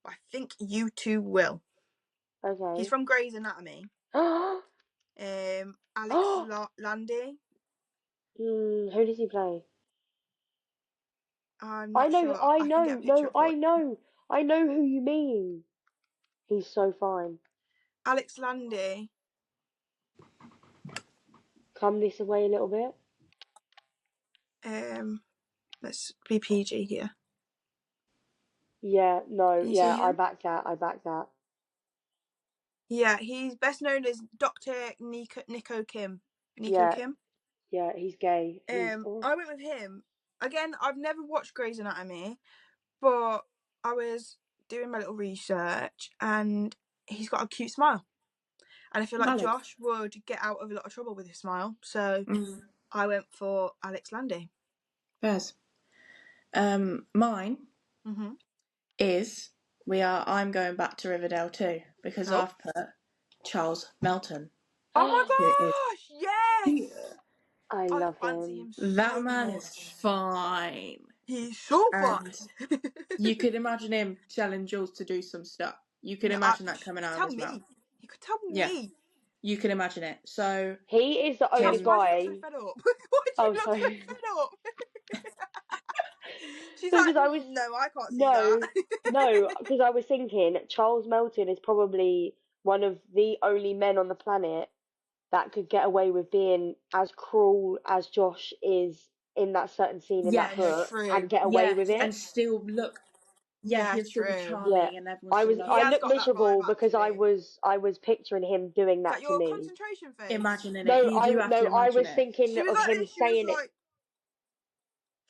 but I think you two will. Okay. He's from Grey's Anatomy. Alex Landy. Who does he play? I'm not sure. I can get a picture of I know who you mean. He's so fine. Alex Landy. Come this away a little bit. Let's be PG here. Yeah, no, Can you yeah, see I him? back that. Yeah, he's best known as Dr. Nico Kim. Kim. Yeah, he's gay. I went with him. Again, I've never watched Grey's Anatomy, but I was doing my little research and he's got a cute smile. And I feel like Josh would get out of a lot of trouble with his smile. So I went for Alex Landy. Fairs. Mine is I'm going back to Riverdale too because I've put Charles Melton. Oh my gosh! Yes! I love fancy him. That man is fine. He's so fine. You could imagine him telling Jules to do some stuff. You could imagine that coming out of his mouth. He could tell me. Yeah. You can imagine it. So he is the only guy. Why do you look so fed up? Why do you look so fed up? She's like, no, I can't see that. No, because I was thinking Charles Melton is probably one of the only men on the planet that could get away with being as cruel as Josh is in that certain scene in that book and get away with it and still look. Yeah, he'll still be charming and everyone. I looked miserable because I was picturing him doing that, to me. your concentration face? Imagining it. You do have to imagine I was it. thinking of him saying it.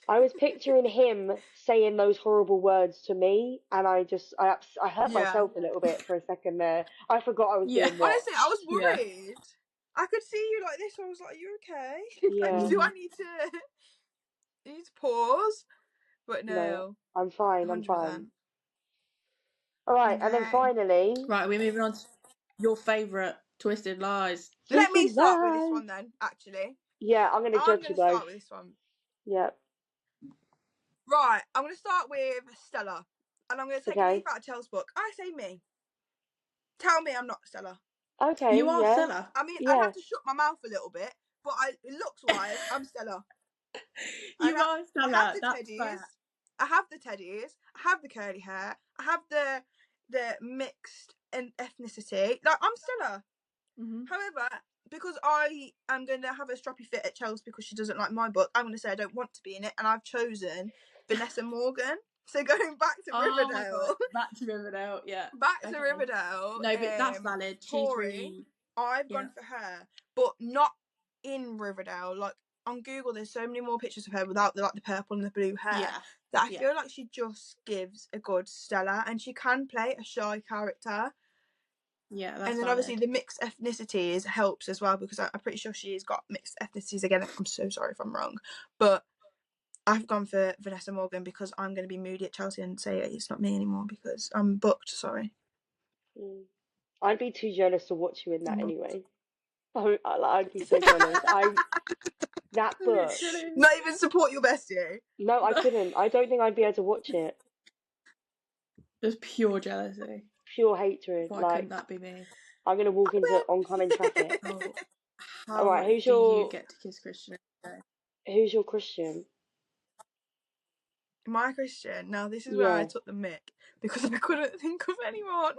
I was picturing him saying those horrible words to me, and I hurt myself a little bit for a second there. I forgot I was being watched. Honestly, I was worried. Yeah. I could see you like this. I was like, "Are you okay? Yeah. Do I need to pause?" But no, I'm fine. 100%. I'm fine. All right, and then finally, right, we're moving on to your favourite Twisted Lies. Let me start with this one then. Actually, yeah, I'm going to judge you both. Start with this one. Yep. Right, I'm going to start with Stella, and I'm going to take a leaf out of Tell's book. I say me. Tell me I'm not Stella. Okay, you are Stella. I mean, I have to shut my mouth a little bit, but looks-wise, I'm Stella. You are Stella. I have the teddies. I have the teddies. I have the curly hair. I have the mixed ethnicity. Like, I'm Stella. However, because I am going to have a stroppy fit at Chelsea because she doesn't like my book, I'm going to say I don't want to be in it, and I've chosen Vanessa Morgan. So going back to Riverdale. My God. Back to Riverdale, yeah. Back to Riverdale. No, but that's valid. Tori, I've gone for her, but not in Riverdale. Like, on Google, there's so many more pictures of her without the purple and the blue hair that I feel like she just gives a good Stella, and she can play a shy character. Yeah, that's and then obviously the mixed ethnicities helps as well because I'm pretty sure she's got mixed ethnicities again. I'm so sorry if I'm wrong, but I've gone for Vanessa Morgan because I'm going to be moody at Chelsea and say it's not me anymore because I'm booked. Sorry. I'd be too jealous to watch you in that anyway. I'd be so jealous. That book. Not even support your bestie. No, I couldn't. I don't think I'd be able to watch it. Just pure jealousy. Pure hatred. Why couldn't that be me? I'm going to walk into oncoming traffic. All right, who's you get to kiss Christian? Who's your Christian? My Christian. Now this is where I took the mick because I couldn't think of anyone.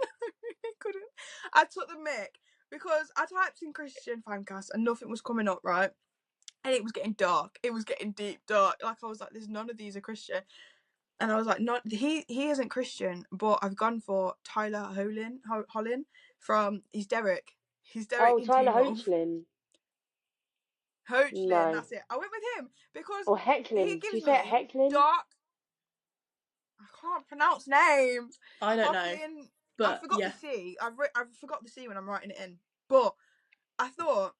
I took the mick because I typed in Christian fancast and nothing was coming up, right? And it was getting dark. It was getting deep dark. Like, I was like, there's none of these are Christian. And I was like, not he isn't Christian, but I've gone for Tyler Hollin from he's Derek He's directing Tyler Teen Wolf. Hoechlin. Hoechlin, No. that's it. I went with him because Or Hecklin. he Do gives you say it me Hecklin? dark. I can't pronounce names. I don't know. Fucking, But I forgot yeah. the C. I forgot the C when I'm writing it in. But I thought,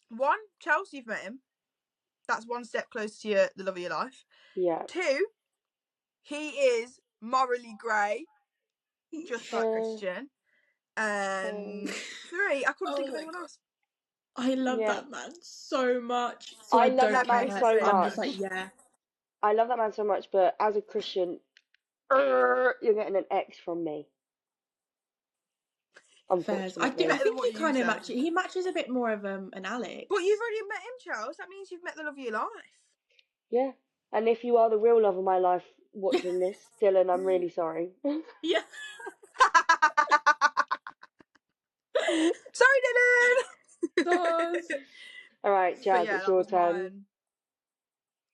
one, Chelsea, you've met him. That's one step closer to the love of your life. Yeah. 2, he is morally grey, just like Christian. And 3, I couldn't think of anyone else. I love that man so much. So I I love don't that man care. so I'm much. just like, yeah. I love that man so much, but as a Christian, you're getting an X from me. Fairs. Unfortunately. Better I than think what he you kind of said. matches. He matches a bit more of an Alex. But you've already met him, Charles. That means you've met the love of your life. Yeah. And if you are the real love of my life watching this, Dylan, I'm really sorry. Yeah. Sorry, Dylan. All right, Jazz, yeah, it's that your was turn.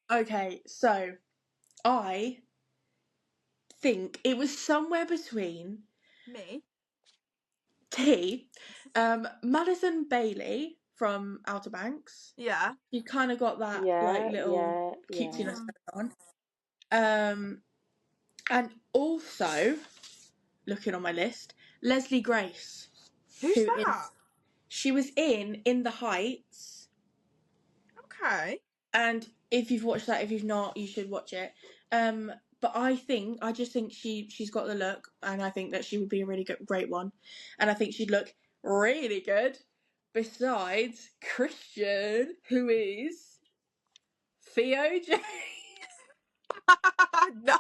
mine. Okay, so I think it was somewhere between Me. Madison Bailey from Outer Banks. Yeah. You kind of got that little cutesiness going on. And also looking on my list, Leslie Grace. Who's that? She was in the Heights. Okay. And if you've watched that, if you've not, you should watch it. But I just think she's got the look, and I think that she would be a really great one, and I think she'd look really good. Besides Christian, who is Theo James. No.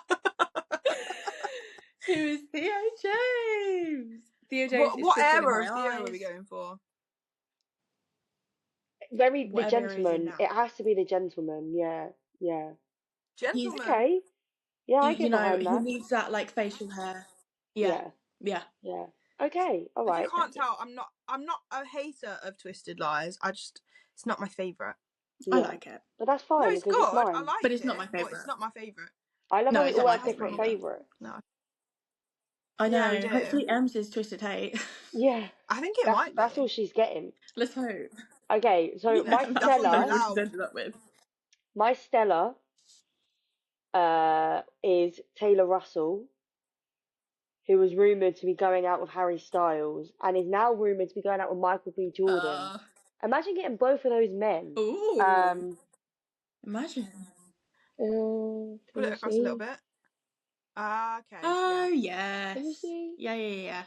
Who is Theo James? Theo James is What Twisted in era My of Theo Eyes. are we going for? The gentleman. It has to be the gentleman. Yeah. Gentleman. Okay. Yeah, I get behind that. He needs that like facial hair. Yeah. Okay, all right. If you can't tell, I'm not a hater of Twisted Lies. It's not my favourite. Yeah. I like it. But that's fine. No, it's because good. It's mine. I like but it's it, not my favourite. But it's not my favourite. I love No, how we it's all not have my different favourite favourites. No. I know. Yeah, we do. Hopefully Ems is Twisted Hate. Yeah. I think it might be. That's all she's getting. Let's hope. Okay, so Yeah, my that's what Stella. you're She's ended up with. My Stella is Taylor Russell, who was rumoured to be going out with Harry Styles and is now rumoured to be going out with Michael B. Jordan. Imagine getting both of those men. Ooh. Imagine. Pull it across a little bit. Okay. Oh, yes. Can you see? Yeah.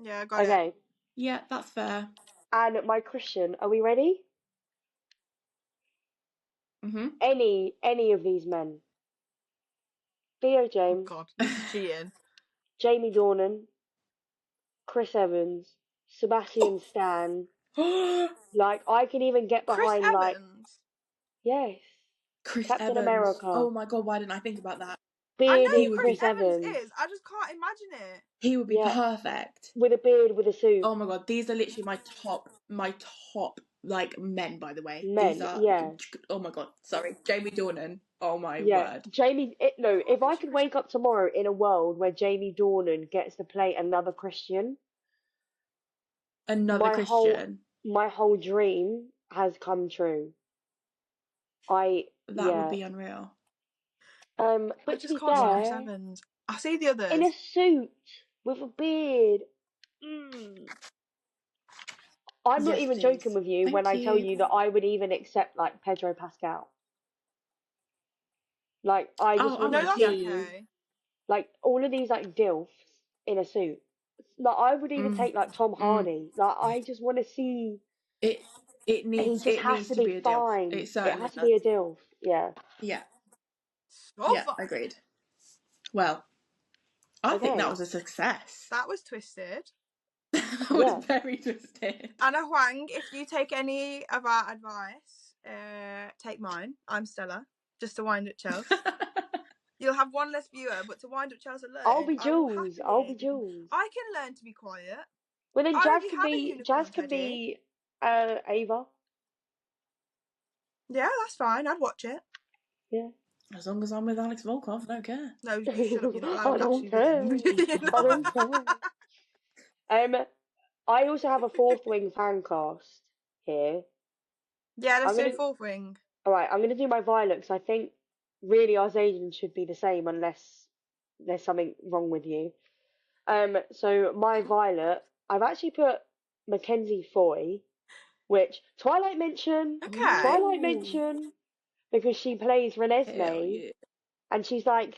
Yeah, got it. Okay. Yeah, that's fair. And my Christian, are we ready? Mm-hmm. Any of these men. Theo James. Oh God, this is cheating. Jamie Dornan. Chris Evans. Sebastian Stan. Like, I can even get behind, Chris like... Evans? Yes. Chris Captain Evans. America. Oh my God, why didn't I think about that? Bearded I know who Chris Evans. is. I just can't imagine it. He would be perfect. With a beard, with a suit. Oh my God, these are literally my top like men, by the way. Men, These are oh my God, sorry. Jamie Dornan. Oh my word. Jamie, if I could wake up tomorrow in a world where Jamie Dornan gets to play another Christian. My whole dream has come true. That would be unreal. But to be fair, Chris Evans. I see the others. In a suit with a beard. I'm not even joking with you when I tell you that I would even accept like Pedro Pascal. Like I just want to see like all of these like dilfs in a suit. Like I would even take like Tom Hardy. Like I just want to see. It needs to be a fine. dilf. It has to be a dilf. Yeah. Yeah. So yeah, agreed. Well, I think that was a success. That was twisted. That was very twisted. Anna Huang, if you take any of our advice, take mine. I'm Stella. Just to wind up Chelsea. You'll have one less viewer, but to wind up Chelsea alone, I'll be Jules. I can learn to be quiet. Well then Jazz can be Ava. Yeah, that's fine. I'd watch it. Yeah. As long as I'm with Alex Volkov, I don't care. No, you shut up. You're not allowed I don't care. I don't care. I also have a fourth wing fan cast here. Yeah, let's I'm do gonna. fourth wing. All right, I'm gonna do my violet because I think really our Xaden should be the same unless there's something wrong with you. So my violet, I've actually put Mackenzie Foy, which Twilight Okay. mention, because she plays Hell Renesmee, yeah. and she's just an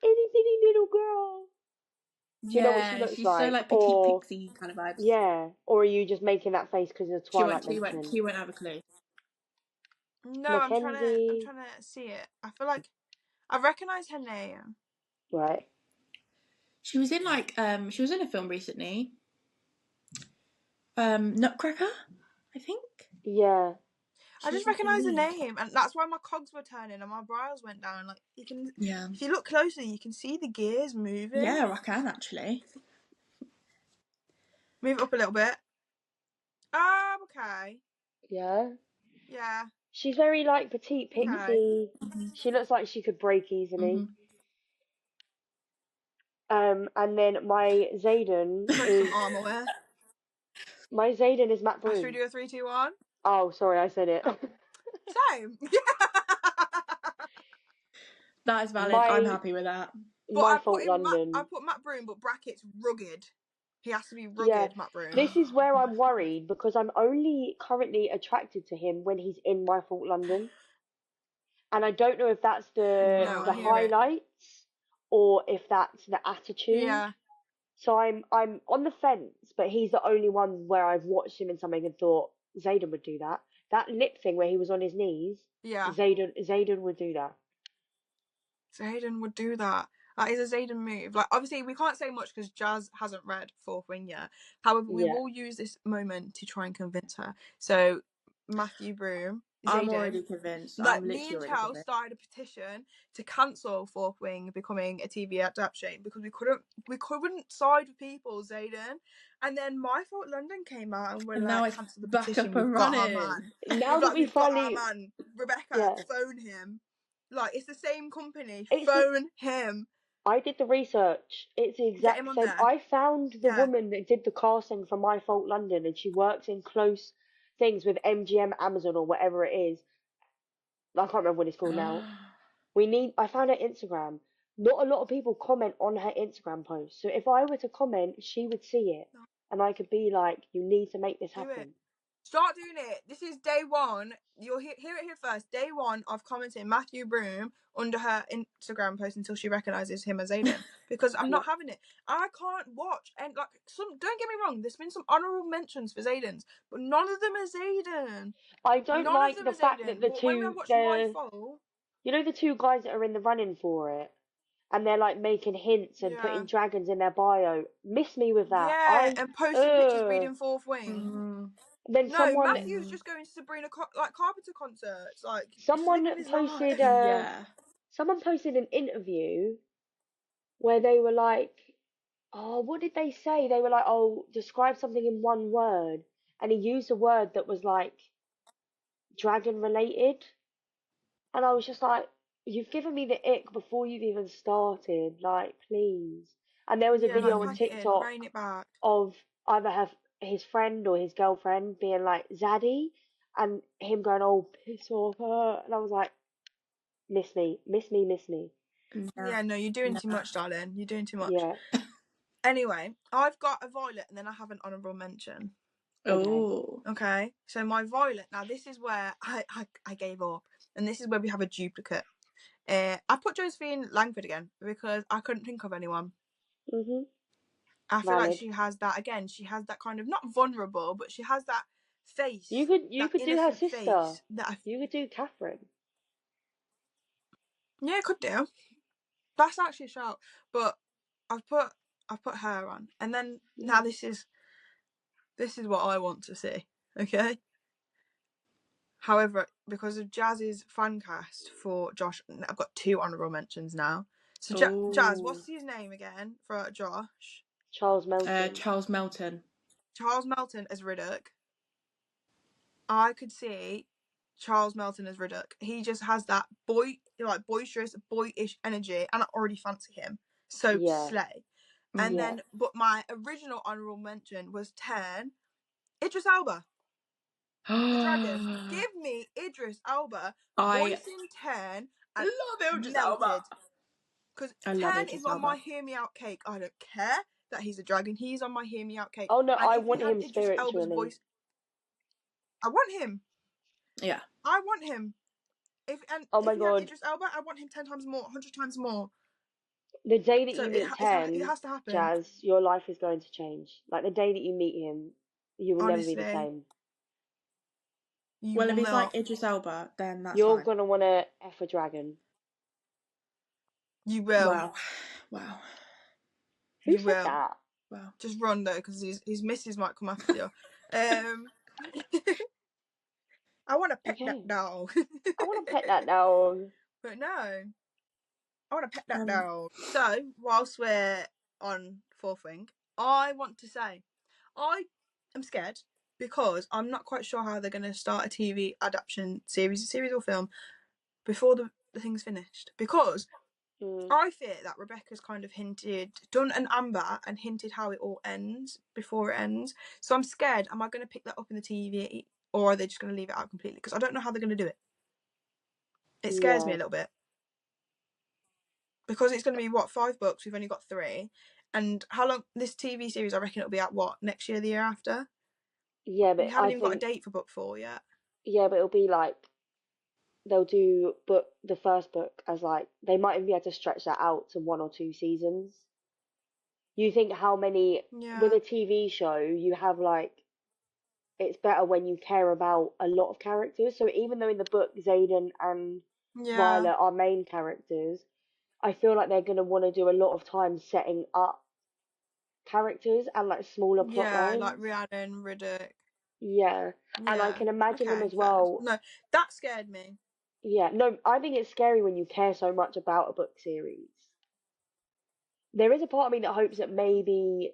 itty bitty little girl. Do you know what she Yeah, looks she's so like? like petite Or pixie kind of vibes. yeah, or are you just making that face because of She won't. Twilight She won't. mention? She won't have a clue. No, I'm Mackenzie, trying to see it. I feel like I recognise her name. right? She was in she was in a film recently. Nutcracker, I think. Yeah. I She was just like the recognise the lead. name, and that's why my cogs were turning and my brows went down. Like you can, Yeah. if you look closely, you can see the gears moving. Yeah, I can actually. Move it up a little bit. Okay. Yeah. Yeah. She's very like petite Okay. pixie. She looks like she could break easily. And then Put some armor wear. My Xaden is Matt Should we Broom. do a 3, 2, 1? Oh, sorry, I said it. Oh. Same. That is valid. I'm my happy with that. But my fault I London. put Matt Broom, but brackets rugged. He has to be Yeah. rugged, Matt Broom. This is where I'm worried because I'm only currently attracted to him when he's in My Fault London. And I don't know if that's No, the I hear it. highlights or if that's the attitude. Yeah. So I'm on the fence, but he's the only one where I've watched him in something and thought Xaden would do that. That lip thing where he was on his knees, Yeah. Xaden would do that. Xaden would do that. That is a Xaden move. Like, obviously, we can't say much because Jazz hasn't read Fourth Wing yet. However, we Yeah. will use this moment to try and convince her. So, Matthew Broom, I'm Xaden, already convinced. like I'm me literally and already Chel convinced. started a petition to cancel Fourth Wing becoming a TV adaptation because we couldn't side with people, Xaden. And then My Fault London came out and we're And like, now it's cancel the back petition. up We've and got our running. man. Now that we We've got our finally, man. Rebecca, yeah, phone him. Like, it's the same company. it's Phone him. I did the research. It's the Get exact him on same. there. I found the Yeah. woman that did the casting for My Fault London, and she works in close things with MGM, Amazon, or whatever it is. I can't remember what it's called now. I found her Instagram. Not a lot of people comment on her Instagram post. So if I were to comment, she would see it. And I could be like, you need to make this Do it. happen. Start doing it. This is day one. You'll hear it here first. Day one of commenting Matthew Broom under her Instagram post until she recognises him as Xaden. Because I'm not having it. I can't watch and like don't get me wrong, there's been some honourable mentions for Xadens, but none of them are Xaden. I don't None of like them the are fact that Xaden. But when I watch My Fault, you know the two guys that are in the running for it, and they're like making hints and putting yeah. dragons in their bio. Miss me with that. Yeah, and posting pictures reading Fourth Wing. Then No, someone Matthew's just going to Sabrina Carpenter concerts. Like, someone living his posted life. Yeah. someone posted an interview where they were like, oh, what did they say? They were like, oh, describe something in one word, and he used a word that was like dragon related, and I was just like, you've given me the ick before you've even started, like, please. And there was a Yeah, like video on pack it in, TikTok rein it back. of either his friend or his girlfriend being like Zaddy, and him going, oh, piss off her, and I was like, miss me, miss me, miss me. Yeah, no, you're doing too much, darling. You're doing too much. Yeah. Anyway, I've got a violet and then I have an honourable mention. Oh. Okay. So my violet, now this is where I gave up. And this is where we have a duplicate. I put Josephine Langford again because I couldn't think of anyone. I feel like she has that, again, she has that kind of, not vulnerable, but she has that face. You could do her sister. You could do Catherine. Yeah, I could do. That's actually a shout. But I've put her on. And then now this is what I want to see. Okay? However, because of Jazz's fan cast for Josh, I've got 2 honourable mentions now. So Jazz, what's his name again for Josh? Charles Melton. Charles Melton. Charles Melton as Riddick. I could see Charles Melton as Riddick. He just has that boisterous, boyish energy, and I already fancy him. So slay. And Yeah. then, but my original honourable mention was 10, Idris Elba, the dragon. Give me Idris Elba I voicing 10 and love Idris Elba. melted. Because I love 10 Idris is on Elba. my hear me out cake. I don't care that he's a dragon. He's on my hear me out cake. Oh no, And I if he want had him Idris Elba's spiritually. voice, I want him. Yeah. I want him. Oh my If he had god, Idris Elba, I want him 10 times more, 100 times more. the day that So you it meet 10, has to happen. Jazz, your life is going to change. Like the day that you meet him, you will never be the Honestly, same. you Well, will if he's not. like Idris Elba, then that's You're fine. gonna wanna F a dragon. You will. Wow. Wow. Who You said will. that? Wow. Just run though, because his missus might come after you. I want to pet that Okay. dog. I wanna pet that dog. But no, I want to pet that Um, dog. So, whilst we're on fourth wing, I want to say I am scared because I'm not quite sure how they're going to start a TV adaptation series or film before the thing's finished. Because I fear that Rebecca's kind of done an Amber and hinted how it all ends before it ends. So I'm scared, am I going to pick that up in the TV or are they just going to leave it out completely? Because I don't know how they're going to do it. It scares me a little bit. Because it's going to be, 5 books? We've only got 3. And how long, this TV series, I reckon it'll be out, next year, the year after? Yeah, We but haven't even got a date for book 4 yet. Yeah, but it'll be like they'll do the first book as like they might even be able to stretch that out to 1 or 2 seasons. You think how many with Yeah. a TV show you have like it's better when you care about a lot of characters. So even though in the book Xaden and Yeah. Violet are main characters, I feel like they're gonna want to do a lot of time setting up characters and like smaller plot Yeah, like lines. Rhiannon, Riddick. Yeah, and I Yeah. can imagine them Okay, as fair. well. No, that scared me. Yeah, no, I think it's scary when you care so much about a book series. There is a part of me that hopes that maybe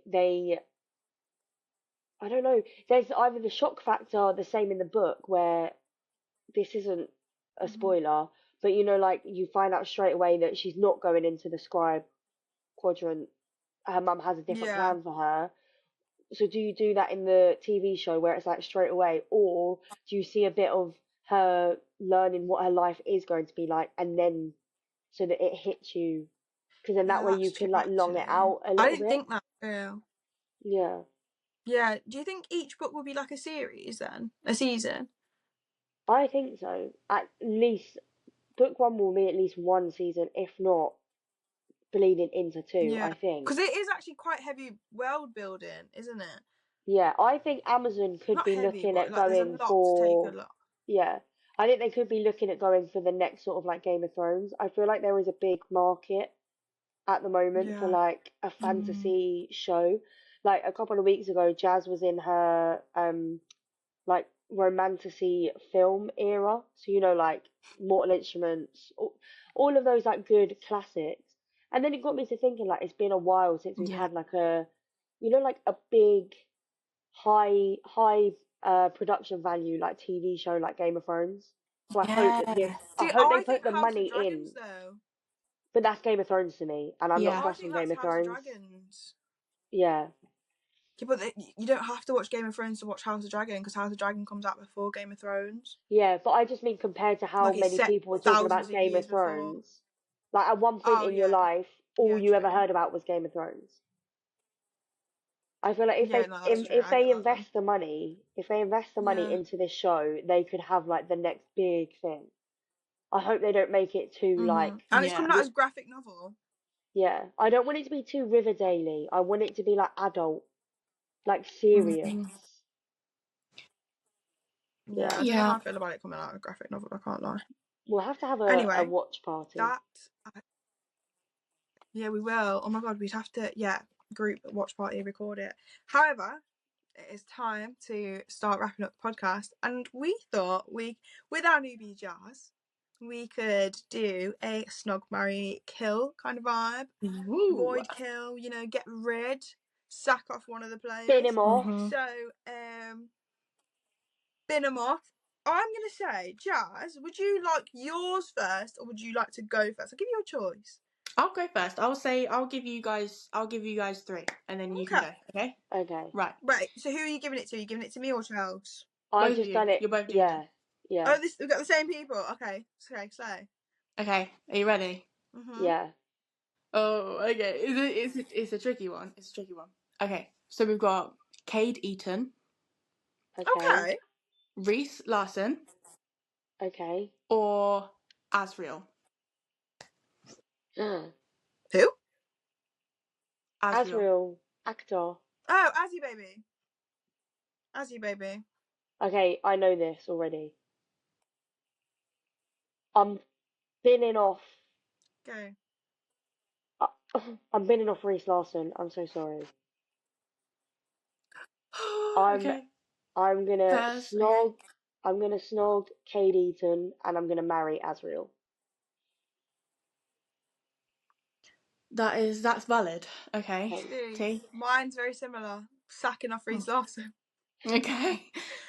I don't know, there's either the shock factor the same in the book where this isn't a Mm-hmm. spoiler, but you know, like you find out straight away that she's not going into the scribe quadrant. Her mum has a different Yeah. plan for her. So do you do that in the TV show where it's like straight away, or do you see a bit of her learning what her life is going to be like, and then so that it hits you, because then that Yeah, way you that's can true, like long it actually. out a I little didn't bit. think that through. Yeah, Yeah. Do you think each book will be like a series then? A season? I think so. At least book 1 will be at least 1 season, if not bleeding into 2. Yeah. I think. Because it is actually quite heavy world building, isn't it? Yeah, I think Amazon could Not be heavy, looking but at like there's a going lot to take a for. lot. Yeah, I think they could be looking at going for the next sort of like Game of Thrones. I feel like there is a big market at the moment for Yeah. like a fantasy show. Like a couple of weeks ago, Jazz was in her like romantasy film era. So you know, like Mortal Instruments, all of those like good classics. And then it got me to thinking like it's been a while since we've yeah. had like like a big high production value like TV show like Game of Thrones. So I See, hope they I put think the House of money in. Dragons though. But that's Game of Thrones to me, and I'm not Yeah. I fussing think Game that's of House of Thrones. Dragons. Yeah. Yeah, but you don't have to watch Game of Thrones to watch House of Dragon because House of Dragon comes out before Game of Thrones. Yeah, but I just mean compared to how Like it's many set people were talking thousands about of Game of years before. Thrones. Like at one point Oh in your yeah, life, all yeah, you ever true. heard about was Game of Thrones. I feel like Yeah, no, that's true. if I they get that then. invest the money, Yeah. into this show, they could have like the next big thing. I hope they don't make it too like And it's coming out Yeah. as graphic novel. yeah. I don't want it to be too Riverdale-y. I want it to be like adult, like serious. Mm. Yeah, Yeah. I don't know how Yeah. I feel about it coming out as graphic novel. I can't lie. We'll have to have a Anyway, watch party. yeah, we will. Oh my god, we'd have to group watch party record it. However, it is time to start wrapping up the podcast, and we thought with our newbie Jazz, we could do a snog, marry, kill kind of vibe. Ooh. Void kill, get rid, sack off one of the Bin players. him off. So, bin him off. I'm gonna say, Jazz, would you like yours first, or would you like to go first? I'll give you a choice. I'll go first. I'll give you guys 3, and then you can go. Okay. Okay. Right. Right. So who are you giving it to? Are you giving it to me or Charles? I've Both of just you. done it. You're both doing Yeah. it. Yeah. Oh, we've got the same people. Okay. Okay. So. Okay. Are you ready? Yeah. Oh, okay. It's a tricky one. It's a tricky one. Okay. So we've got Cade Eaton, Okay. Okay. Reese Larson, Okay. or Asriel. Who? Asriel, actor. Oh, Azzy baby. Azzy baby. Okay, I know this already. I'm binning off. Go. I'm binning off Reese Larson. I'm so sorry. I'm Okay. I'm gonna Fairs. snog. Okay. I'm gonna snog Cade Eaton, and I'm gonna marry Asriel. That's valid. Okay. Thanks. See, T. mine's very similar. Sacking off Reese Larson. Okay.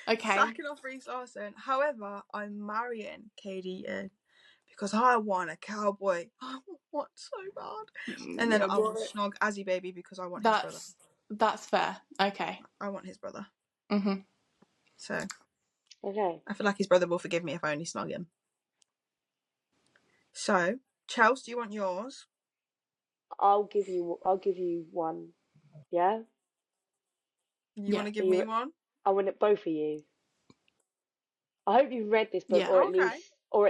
Okay. Sacking off Reese Larson. However, I'm marrying Katie because I want a cowboy. I want so bad. And then Yeah, I will boy. snog Azzy baby because I want his brother. That's fair. Okay. I want his brother. Mhm. So Okay. I feel like his brother will forgive me if I only snog him. So, Chelsea, do you want yours? I'll give you one. Yeah. You want to give Are me you? one? I want it both of you. I hope you've read this book, Yeah. or at Okay.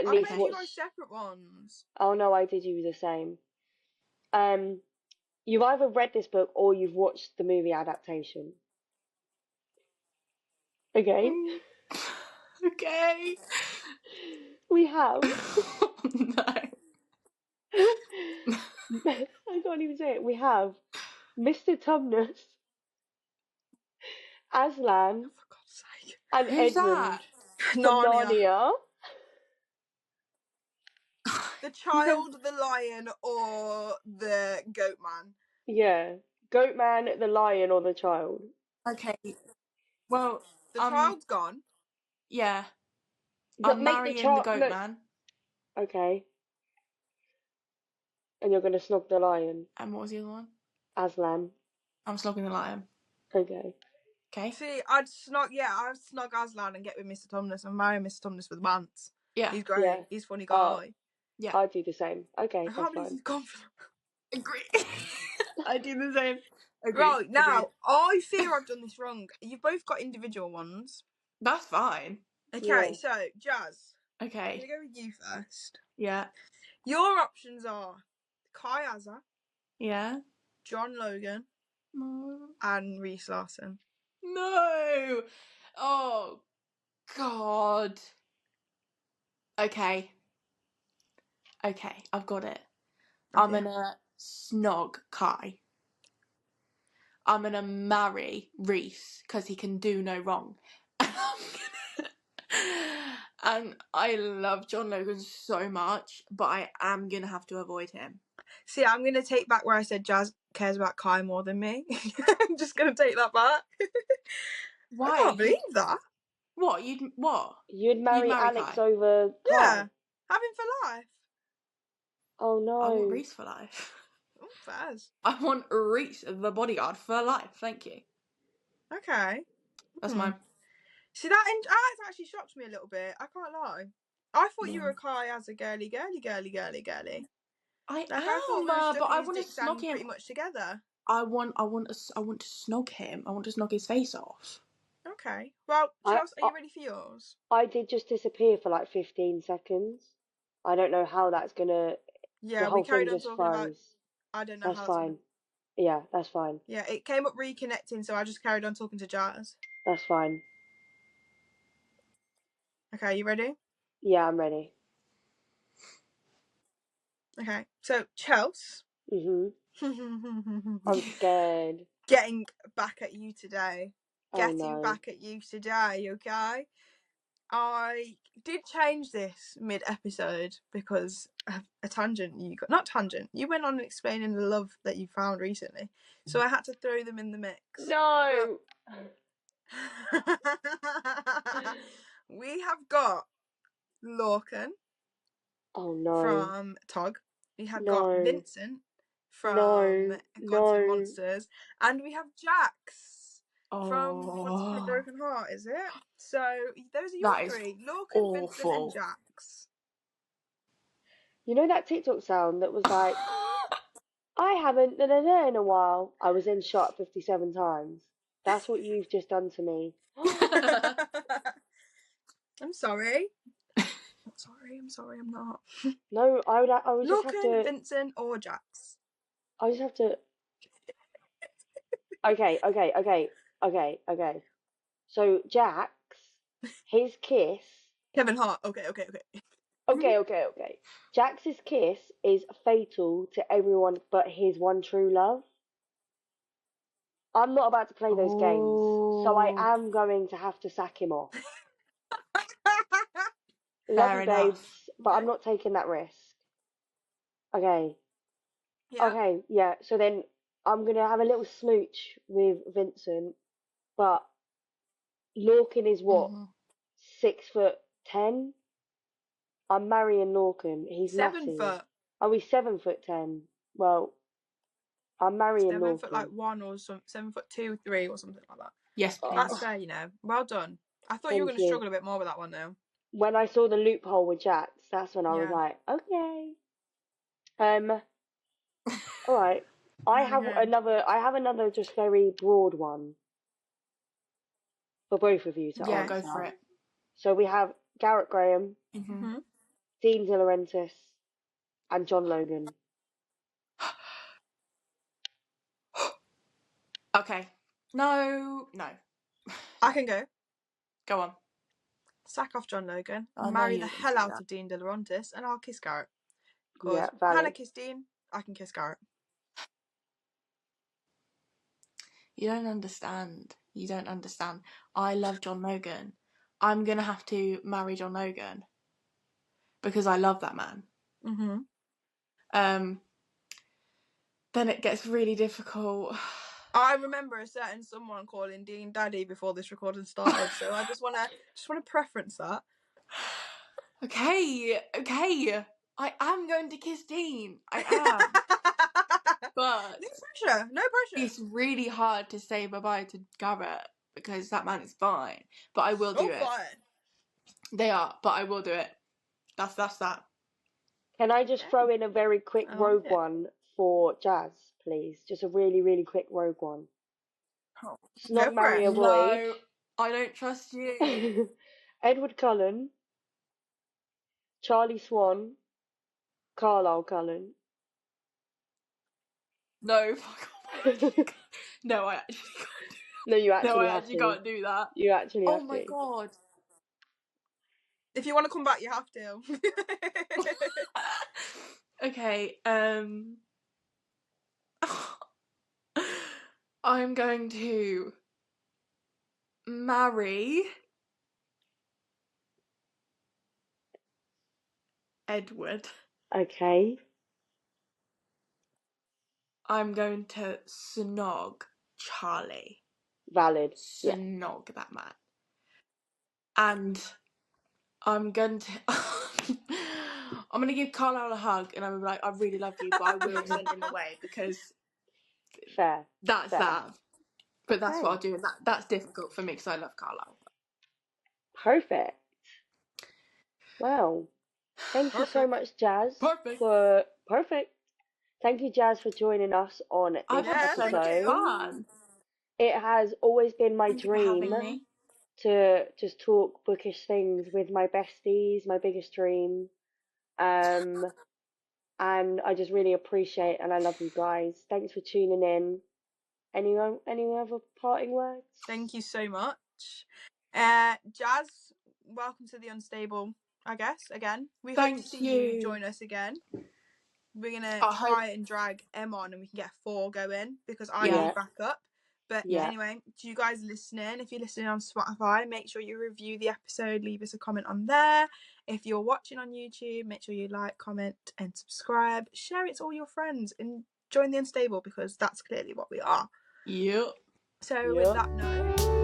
I've least made you watched. guys separate ones. Oh no, I did you the same. You've either read this book or you've watched the movie adaptation. Okay. Okay. We have. No. I can't even say it. We have Mr. Tumnus, Aslan, For God's sake. and Who's Edmund that? from Narnia. Narnia. The child, the lion, or the goat man? Yeah. Goatman, the lion, or the child. Okay. Well, The child's gone. yeah. But I'm make the marrying the child. goat No. man. Okay. And you're gonna snog the lion, And what was the other one? Aslan. I'm slogging the lion. Okay. Okay. See, I'd snog Aslan and get with Mr. Tumnus and marry Mr. Tumnus with Mance. Yeah. He's great. Yeah. He's a funny Oh, guy. Yeah. I do the same. Okay, I that's can't believe fine. you've gone for that. Agree. I do the same. Agreed. Right, now, Agreed. I fear I've done this wrong. You've both got individual ones. That's fine. Okay, Yeah. so, Jazz, I'm Okay. going to go with you first. Yeah. Your options are Kai Azza, Yeah. John Logan, No. and Reese Larson. No. Oh God. Okay. Okay. I've got it. I'm Okay. gonna snog Kai. I'm gonna marry Reese because he can do no wrong. And I love John Logan so much, but I am gonna have to avoid him. See, I'm going to take back where I said Jazz cares about Kai more than me. I'm just going to take that back. Why? I can't believe that. What? You'd marry marry Alex Kai? over Kai. Yeah, have him for life. Oh I want no. Reese for life. Oh, fairs. I want Reese, the bodyguard, for life. Thank you. Okay. That's mine. See, that actually shocked me a little bit. I can't lie. I thought you were Kai as a girly. I Like, I thought am, we were but stuffing I his want to dick down snog him. pretty much together. I want to snog him. I want to snog his face off. Okay. Well, Chelsea, are you ready for yours? I did just disappear for like 15 seconds. I don't know how that's gonna. Yeah, The we whole thing carried on just talking about. froze. I don't know That's how that's fine. gonna. Yeah, that's fine. Yeah, it came up reconnecting, so I just carried on talking to Jazz. That's fine. Okay, you ready? Yeah, I'm ready. Okay, so Chelsea. I'm scared. Getting back at you today. Oh no. Back at you today, okay? I did change this mid-episode because of a tangent you got. Not tangent. You went on explaining the love that you found recently. So I had to throw them in the mix. No! We have got Lorcan Oh no. from Tog. We have got Vincent from Gods and Monsters, and we have Jax from Once Upon a Broken Heart, is it? So those are your three. Lorcan, Vincent and Jax. You know that TikTok sound that was like, I haven't in a while. I was in shot 57 times. That's what you've just done to me. I'm sorry. I'm sorry, I'm not. No, I would just have Lorcan, to. Vincent, or Jax. I just have to. Okay. So Jax, his kiss. Kevin Hart. Okay. Okay. Jax's kiss is fatal to everyone but his one true love. I'm not about to play those games, so I am going to have to sack him off. Love you, babes, but I'm not taking that risk. Okay. Yeah. Okay, yeah. So then I'm gonna have a little smooch with Vincent, but Lorcan is what? 6'10". I'm marrying Lorcan. He's 7 massive. foot. Are we 7'10"? Well, I'm marrying 7 Lorcan. foot like 1 or some 7'2", 3 or something like that. Yes, please. That's fair, you know. Well done. I thought you were going to struggle a bit more with that one though. When I saw the loophole with Jax, that's when I was like, okay. All right. I have another just very broad one for both of you to answer. Go for it. So we have Garrett Graham, Mm-hmm. Dean De Laurentiis, and John Logan. Okay. No. I can go. Go on. Sack off John Logan, marry the hell out of Dean De Laurentiis, and I'll kiss Garrett. Because Hannah kissed Dean, I can kiss Garrett. You don't understand. I love John Logan. I'm going to have to marry John Logan because I love that man. Mm-hmm. Then it gets really difficult. I remember a certain someone calling Dean Daddy before this recording started, so I just want to preference that. Okay. I am going to kiss Dean. I am. But no pressure. It's really hard to say bye-bye to Garrett because that man is fine. But I will do it. Fine. They are, but I will do it. That's that. Can I just throw in a very quick rogue one for Jazz, please? Just a really, really quick rogue one. Snog, marry, avoid. No, I don't trust you. Edward Cullen, Charlie Swan, Carlisle Cullen. No, fuck off. No, I actually can't. No, you actually No, I have actually to. can't do that. You actually have to. Oh my god. If you want to come back, you have to. Okay, I'm going to marry Edward. Okay. I'm going to snog Charlie. Valid. Snog that man. And I'm going to give Carlisle a hug and I'm like, I really love you, but I will send him away because fair. That's that. But that's what I'll do, and that's difficult for me because I love Carlisle. Perfect. Well, thank you so much, Jazz. Perfect. Thank you, Jazz, for joining us on this episode. Fun. It has always been my dream to just talk bookish things with my besties, my biggest dream. And I just really appreciate and I love you guys. Thanks for tuning in. Any other parting words? Thank you so much. Jazz, welcome to the Unstable, I guess, again. We hope to see you join us again. We're going to try and drag Em on and we can get 4 going because I need backup. But anyway, to you guys listening, if you're listening on Spotify, make sure you review the episode, leave us a comment on there. If you're watching on YouTube, make sure you like, comment and subscribe. Share it to all your friends and join the Unstable because that's clearly what we are. Yep. So with that note...